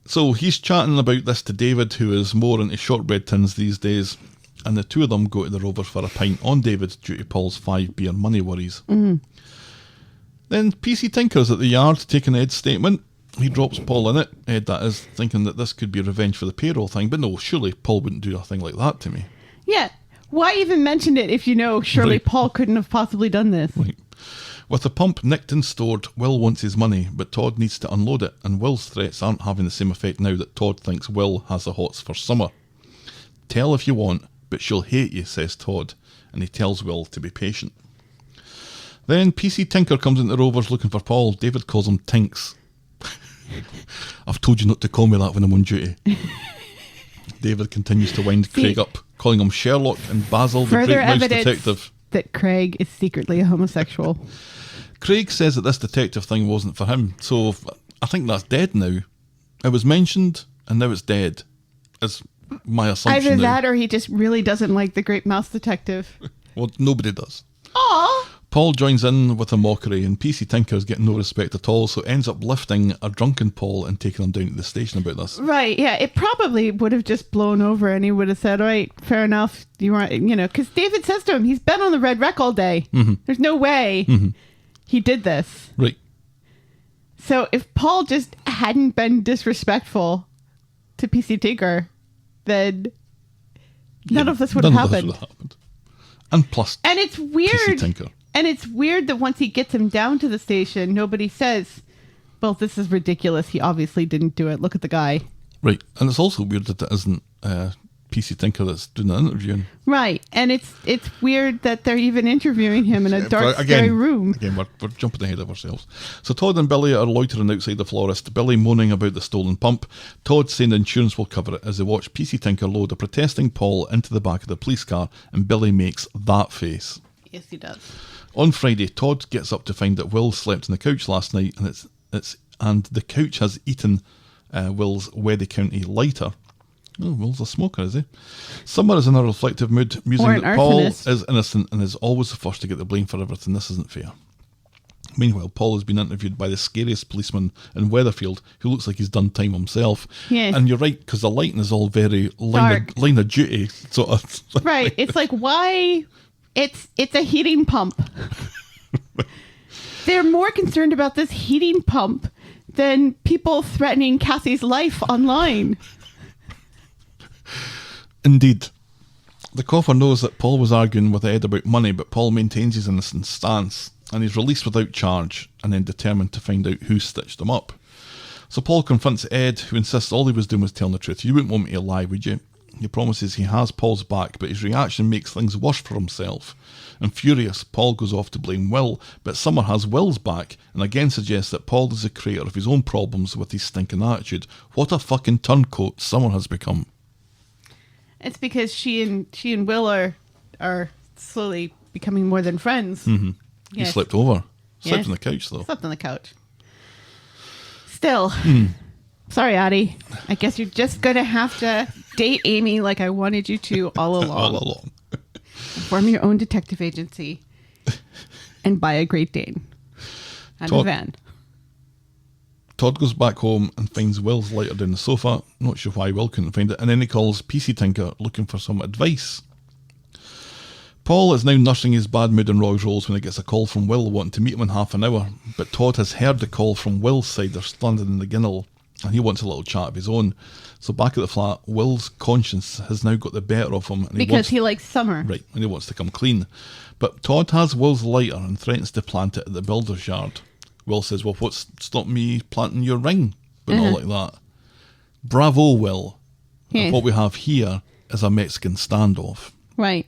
So he's chatting about this to David, who is more into shortbread tins these days, and the two of them go to the Rovers for a pint on David due to Paul's 5 beer money worries. Then PC Tinker's at the yard taking Ed's statement. He drops Paul in it, Ed that is, thinking that this could be revenge for the payroll thing, but no, surely Paul wouldn't do a thing like that to me. Yeah. Why even mention it if you know surely Right. Paul couldn't have possibly done this? Right. With the pump nicked and stored, Will wants his money, but Todd needs to unload it, and Will's threats aren't having the same effect now that Todd thinks Will has the hots for Summer. Tell if you want, but she'll hate you, says Todd, and he tells Will to be patient. Then PC Tinker comes into Rovers looking for Paul. David calls him Tinks. I've told you not to call me that when I'm on duty. David continues to wind Craig up, calling him Sherlock and Basil the Further Great Mouse evidence Detective. that Craig is secretly a homosexual. Craig says that this detective thing wasn't for him, so I think that's dead now. It was mentioned, and now it's dead. Is my assumption Either now. that or he just really doesn't like the Great Mouse Detective. Well, nobody does. Aw! Paul joins in with a mockery, and PC Tinker's getting no respect at all, so ends up lifting a drunken Paul and taking him down to the station about this. Right, yeah, it probably would have just blown over and he would have said, all right, fair enough, you want, because David says to him, he's been on the Red Wreck all day. Mm-hmm. There's no way he did this. Right. So if Paul just hadn't been disrespectful to PC Tinker, then none of this would have happened. And plus, And it's PC weird. Tinker. And it's weird that once he gets him down to the station, nobody says, well, this is ridiculous. He obviously didn't do it. Look at the guy. Right. And it's also weird that it isn't PC Tinker that's doing the interviewing. Right. And it's weird that they're even interviewing him in a dark, scary room. Again, we're jumping ahead of ourselves. So Todd and Billy are loitering outside the florist, Billy moaning about the stolen pump, Todd saying the insurance will cover it as they watch PC Tinker load a protesting Paul into the back of the police car, and Billy makes that face. Yes, he does. On Friday, Todd gets up to find that Will slept on the couch last night, and the couch has eaten Will's Weddy County lighter. Oh, Will's a smoker, is he? Summer is in a reflective mood, musing Or an that Paul arsonist. is innocent and is always the first to get the blame for everything. This isn't fair. Meanwhile, Paul has been interviewed by the scariest policeman in Weatherfield, who looks like he's done time himself. Yes. And you're right, because the lighting is all very line of duty sort of. Right. It's like, why? It's a heating pump. They're more concerned about this heating pump than people threatening Cassie's life online. Indeed. The coffer knows that Paul was arguing with Ed about money, but Paul maintains his innocent stance, and he's released without charge, and then determined to find out who stitched him up. So Paul confronts Ed, who insists all he was doing was telling the truth. You wouldn't want me to lie, would you? He promises he has Paul's back, but his reaction makes things worse for himself. And furious, Paul goes off to blame Will, but Summer has Will's back, and again suggests that Paul is the creator of his own problems with his stinking attitude. What a fucking turncoat Summer has become. It's because she and Will are slowly becoming more than friends. Mm-hmm. Yes. He slept over. Slept Yes. on the couch, though. Slept on the couch. Still. Sorry, Addie. I guess you're just going to have to date Amy like I wanted you to all along. All along. Form your own detective agency and buy a Great Dane and a Todd- van. Todd goes back home and finds Will's lighter down the sofa. Not sure why Will couldn't find it. And then he calls PC Tinker looking for some advice. Paul is now nursing his bad mood and Roy's rolls when he gets a call from Will wanting to meet him in half an hour. But Todd has heard the call from Will's side. They're standing in the ginnel and he wants a little chat of his own. So back at the flat, Will's conscience has now got the better of him. And Because he likes summer. Right, and he wants to come clean. But Todd has Will's lighter and threatens to plant it at the builder's yard. Will says, well, what's stopped me planting your ring? But not like that. Bravo, Will. Yes. And what we have here is a Mexican standoff. Right.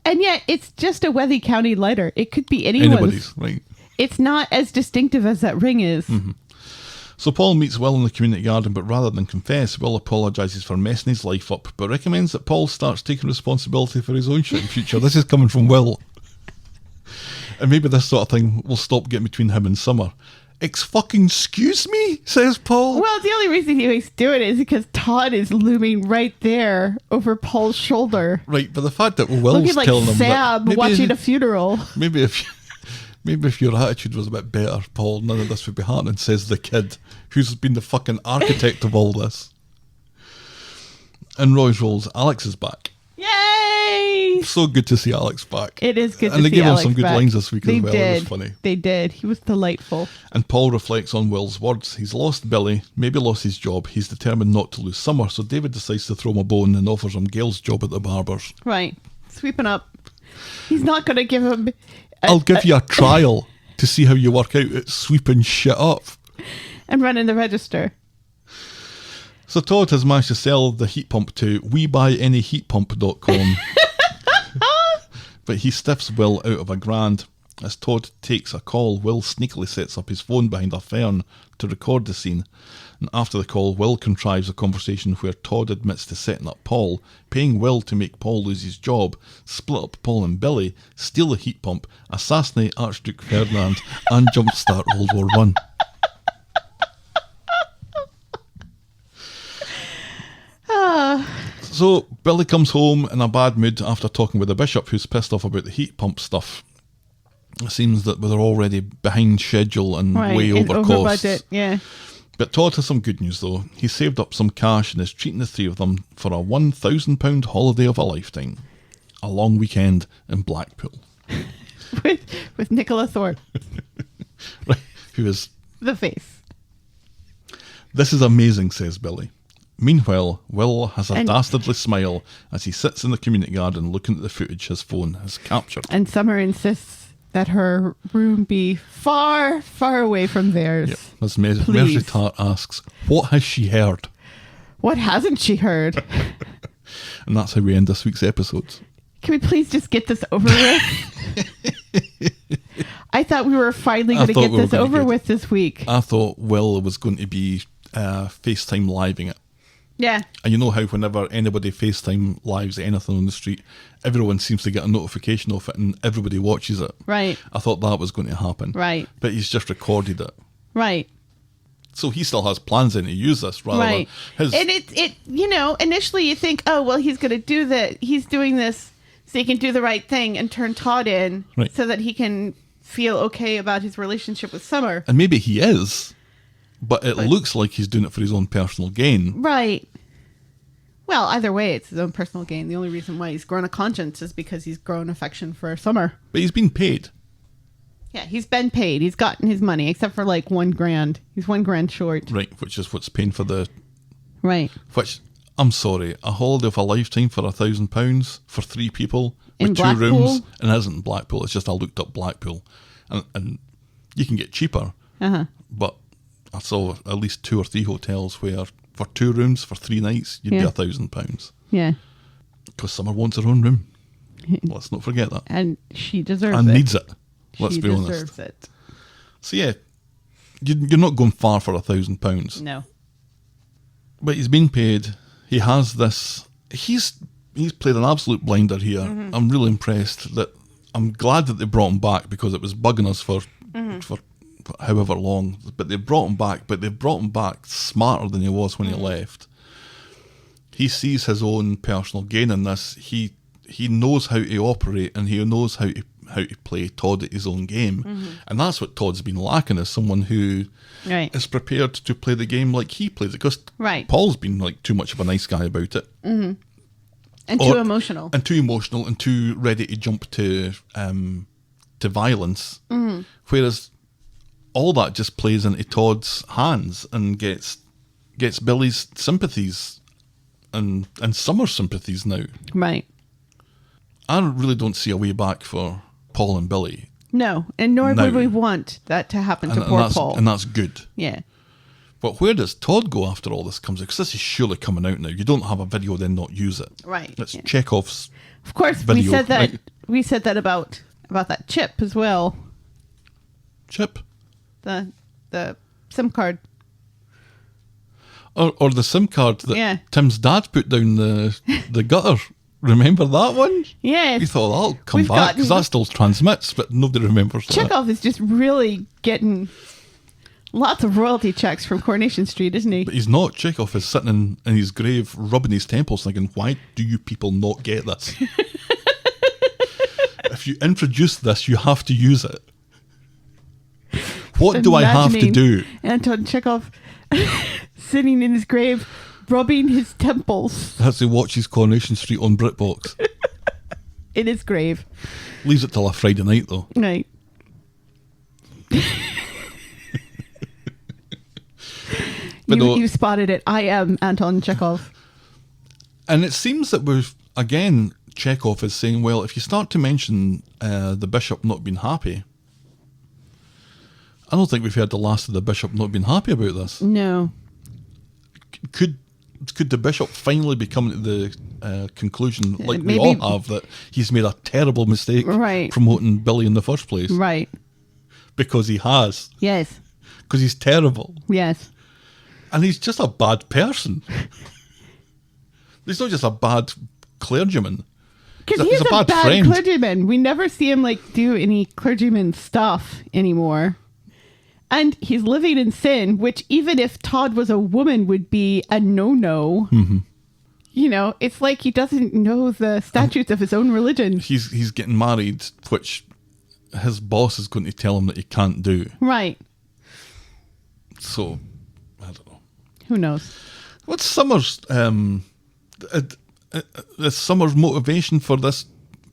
And yet, it's just a Wethy County lighter. It could be anyone's. Anybody's, right. It's not as distinctive as that ring is. Mm-hmm. So Paul meets Will in the community garden, but rather than confess, Will apologises for messing his life up, but recommends that Paul starts taking responsibility for his own shit in future. This is coming from Will. And maybe this sort of thing will stop getting between him and Summer. Excuse me, says Paul. Well, the only reason he was doing it is because Todd is looming right there over Paul's shoulder. Right, but the fact that Will's Looking like telling him Sam that watching a funeral. Maybe if your attitude was a bit better, Paul, none of this would be happening, says the kid, who's been the fucking architect of all this. In Roy's rolls, Alex is back. Yay! So good to see Alex back. It is good to see Alex back. And they gave him some good lines this week as well. Did. It was funny. They did. He was delightful. And Paul reflects on Will's words. He's lost Billy, maybe lost his job. He's determined not to lose Summer, so David decides to throw him a bone and offers him Gail's job at the barber's. Right. Sweeping up. He's not going to give him... I'll give you a trial to see how you work out at sweeping shit up. And running the register. So Todd has managed to sell the heat pump to WeBuyAnyHeatPump.com. But he stiffs Will out of $1,000. As Todd takes a call, Will sneakily sets up his phone behind a fern to record the scene. And after the call, Will contrives a conversation where Todd admits to setting up Paul, paying Will to make Paul lose his job, split up Paul and Billy, steal the heat pump, assassinate Archduke Ferdinand, and jumpstart World War I. So Billy comes home in a bad mood after talking with the bishop, who's pissed off about the heat pump stuff. It seems that they're already behind schedule and way over costs. Budget, yeah. But Todd has some good news though. He saved up some cash and is treating the three of them for a £1,000 holiday of a lifetime. A long weekend in Blackpool. with Nicola Thorpe. Right, who is... The face. This is amazing, says Billy. Meanwhile, Will has a dastardly smile as he sits in the community garden looking at the footage his phone has captured. And Summer insists that her room be far, far away from theirs. Yep. As Mercy Tart asks, what has she heard? What hasn't she heard? And that's how we end this week's episode. Can we please just get this over with? I thought we were finally going to get this over with this week. I thought Will was going to be FaceTime living it. Yeah. And you know how whenever anybody FaceTime lives anything on the street, everyone seems to get a notification of it and everybody watches it. Right. I thought that was going to happen. Right. But he's just recorded it. Right. So he still has plans in to use this rather than his... And it you know, initially you think, oh, well, he's going to do that. He's doing this so he can do the right thing and turn Todd in so that he can feel okay about his relationship with Summer. And maybe he is, but it looks like he's doing it for his own personal gain. Right. Well, either way, it's his own personal gain. The only reason why he's grown a conscience is because he's grown affection for Summer. But he's been paid. Yeah, he's been paid. He's gotten his money, except for like $1,000. He's $1,000 short. Right, which is what's paying for the... Right. Which, I'm sorry, a holiday of a lifetime for £1,000 for 3 people with in 2 Blackpool? rooms, and it isn't in Blackpool. It's just I looked up Blackpool, and you can get cheaper. But I saw at least 2 or 3 hotels where for 2 rooms for 3 nights you'd be £1,000. Yeah. Because Summer wants her own room. Let's not forget that. And she deserves it. And needs it. Let's be honest. She deserves it. So yeah, you're not going far for £1,000. No. But he's been paid. He has this. He's played an absolute blinder here. I'm really impressed. I'm glad that they brought him back because it was bugging us for however long. But they brought him back. But they brought him back smarter than he was when he left. He sees his own personal gain in this. He knows how to operate and he knows how how to play Todd at his own game. And that's what Todd's been lacking, is someone who Right. is prepared to play the game like he plays it. Because Right. Paul's been like too much of a nice guy about it. And Or- too emotional. And too emotional and too ready to jump to violence. Whereas all that just plays into Todd's hands and gets Billy's sympathies and Summer's sympathies now. Right. I really don't see a way back for Paul and Billy. No, and nor No. would we want that to happen to poor Paul. And that's good. Yeah. But where does Todd go after all this comes out? Because this is surely coming out now. You don't have a video, then not use it. Right, It's yeah. Chekhov's. Of course, Video, we said that. right. We said that about that chip as well. Chip. The SIM card. Or the SIM card that Yeah. Tim's dad put down the gutter. Remember that one? Yeah. We thought that'll come We've back because gotten- that still transmits, but nobody remembers that. Chekhov is just really getting lots of royalty checks from Coronation Street, isn't he? But he's not. Chekhov is sitting in his grave, rubbing his temples, thinking, "Why do you people not get this? If you introduce this, you have to use it. What do I have to Imagining do?" Anton Chekhov sitting in his grave, rubbing his temples Has to watch his Coronation Street on BritBox. in his grave. Leaves it till a Friday night, though. Right. But no- you spotted it. I am Anton Chekhov. And it seems that we've, again, Chekhov is saying, well, if you start to mention the bishop not being happy, I don't think we've heard the last of the bishop not being happy about this. No. Could the bishop finally be coming to the conclusion, like we Maybe- all have, that he's made a terrible mistake Right. promoting Billy in the first place? Right. Because he has. Yes. Because he's terrible. Yes. And he's just a bad person. He's not just a bad clergyman. Because He's he's a a bad bad friend. clergyman. We never see him do any clergyman stuff anymore. And he's living in sin, which even if Todd was a woman would be a no-no. Mm-hmm. You know, it's like he doesn't know the statutes of his own religion. He's getting married, which his boss is going to tell him that he can't do. Right. So, I don't know. Who knows? What's Summer's is Summer's motivation for this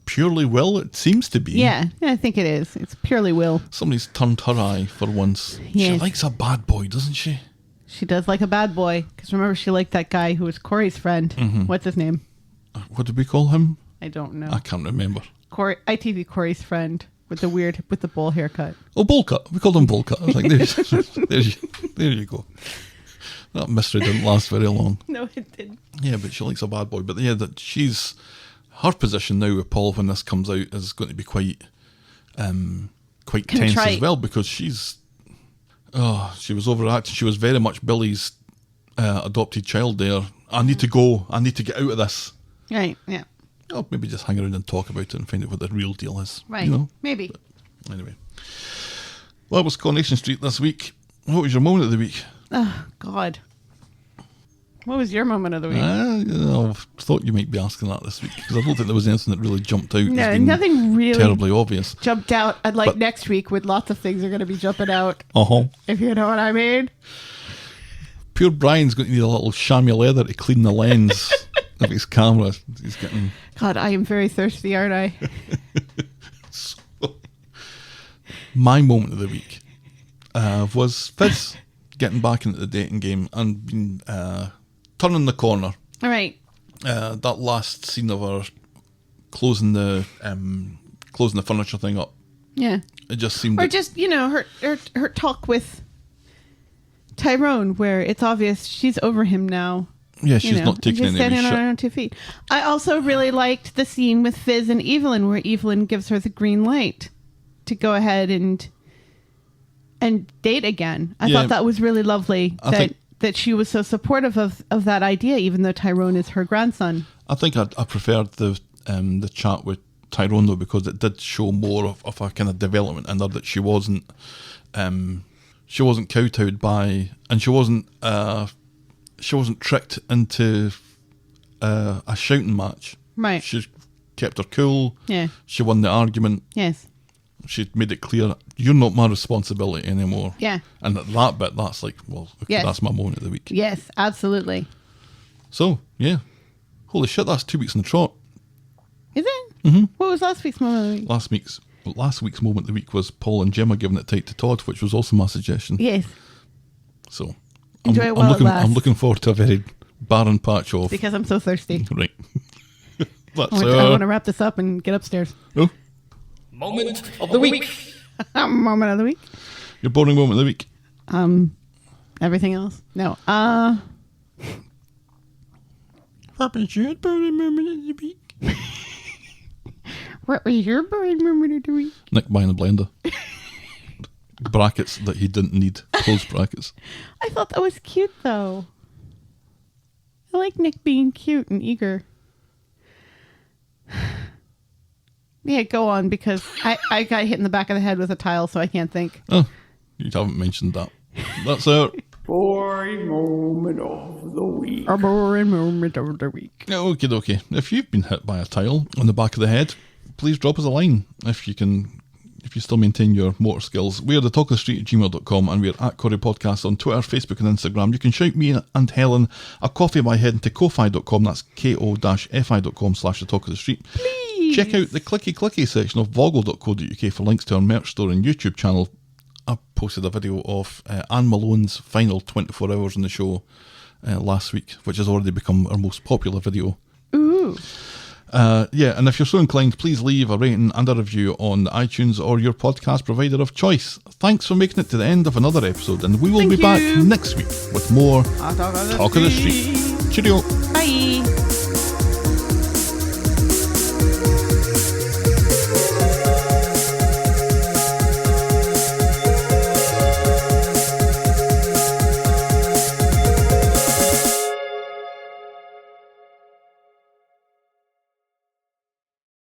purely will? It seems to be. Yeah, I think it is. It's purely will. Somebody's turned her eye for once. She Yes. likes a bad boy, doesn't she? She does like a bad boy. Because remember, she liked that guy who was Corey's friend. Mm-hmm. What's his name? What did we call him? I don't know. I can't remember. ITV Corey's friend with the bowl haircut. Oh, bowl cut. We called him bowl cut. I was like, there you go. That mystery didn't last very long. No, it didn't. Yeah, but she likes a bad boy. But yeah, that her position now with Paul when this comes out is going to be quite tense as Contrite. well, because she was overacting. She was very much Billy's adopted child there. I need to go. I need to get out of this. Right, yeah. I'll maybe just hang around and talk about it and find out what the real deal is. Right. You know? Maybe. Anyway. Well, it was Coronation Street this week. What was your moment of the week? Oh, God. What was your moment of the week? I thought you might be asking that this week, because I don't think there was anything that really jumped out. No, as being nothing really terribly obvious. jumped out. And But- next week with lots of things are going to be jumping out. Uh-huh. If you know what I mean. Poor Brian's going to need a little chamois leather to clean the lens of his camera. He's getting... God, I am very thirsty, aren't I? So, my moment of the week was Fizz getting back into the dating game and being, turning the corner. All right. That last scene of her closing the furniture thing up. Yeah. It just seemed... Or just, her talk with Tyrone, where it's obvious she's over him now. yeah, she's not taking just any of his standing on shit. her own 2 feet. I also really liked the scene with Fizz and Evelyn, where Evelyn gives her the green light to go ahead and date again. I Yeah. thought that was really lovely I think- that she was so supportive of that idea, even though Tyrone is her grandson. I think I preferred the chat with Tyrone, though, because it did show more of a kind of development in her, that she wasn't kowtowed by, and she wasn't tricked into a shouting match. Right. She kept her cool. Yeah. She won the argument. Yes. She made it clear, you're not my responsibility anymore. Yeah. And that bit, that's like, well, okay, Yes. that's my moment of the week. Yes, absolutely. So, yeah. Holy shit, that's 2 weeks in the trot. Is it? Mm-hmm. What was last week's moment of the week? Last week's moment of the week was Paul and Gemma giving it tight to Todd, which was also my suggestion. Yes. So, Enjoy it while it lasts. I'm looking forward to a very barren patch of. Because I'm so thirsty. Right. That's I want to wrap this up and get upstairs. Oh, Moment of the week. Moment of the week. your boring moment of the week. Everything else? No. What was your boring moment of the week? What was your boring moment of the week? Nick buying a blender. Brackets that he didn't need. Close brackets. I thought that was cute, though. I like Nick being cute and eager. Yeah, go on, because I got hit in the back of the head with a tile, so I can't think. Oh, you haven't mentioned that. That's our Boring moment of the week. A boring moment of the week. okie dokie. If you've been hit by a tile on the back of the head, please drop us a line if you still maintain your motor skills. We're the talk of the street at gmail.com, and we're at Corey Podcast on Twitter, Facebook and Instagram. You can shout me and Helen a coffee by heading to ko-fi.com. That's ko-fi.com/the talk of the street. Please. Check out the clicky section of voggle.co.uk for links to our merch store and YouTube channel. I posted a video of Anne Malone's final 24 hours on the show last week, which has already become our most popular video. Ooh. Yeah, and if you're so inclined, please leave a rating and a review on iTunes or your podcast provider of choice. Thanks for making it to the end of another episode, and we will be back next week with more Talk of the Street. Cheerio. Bye.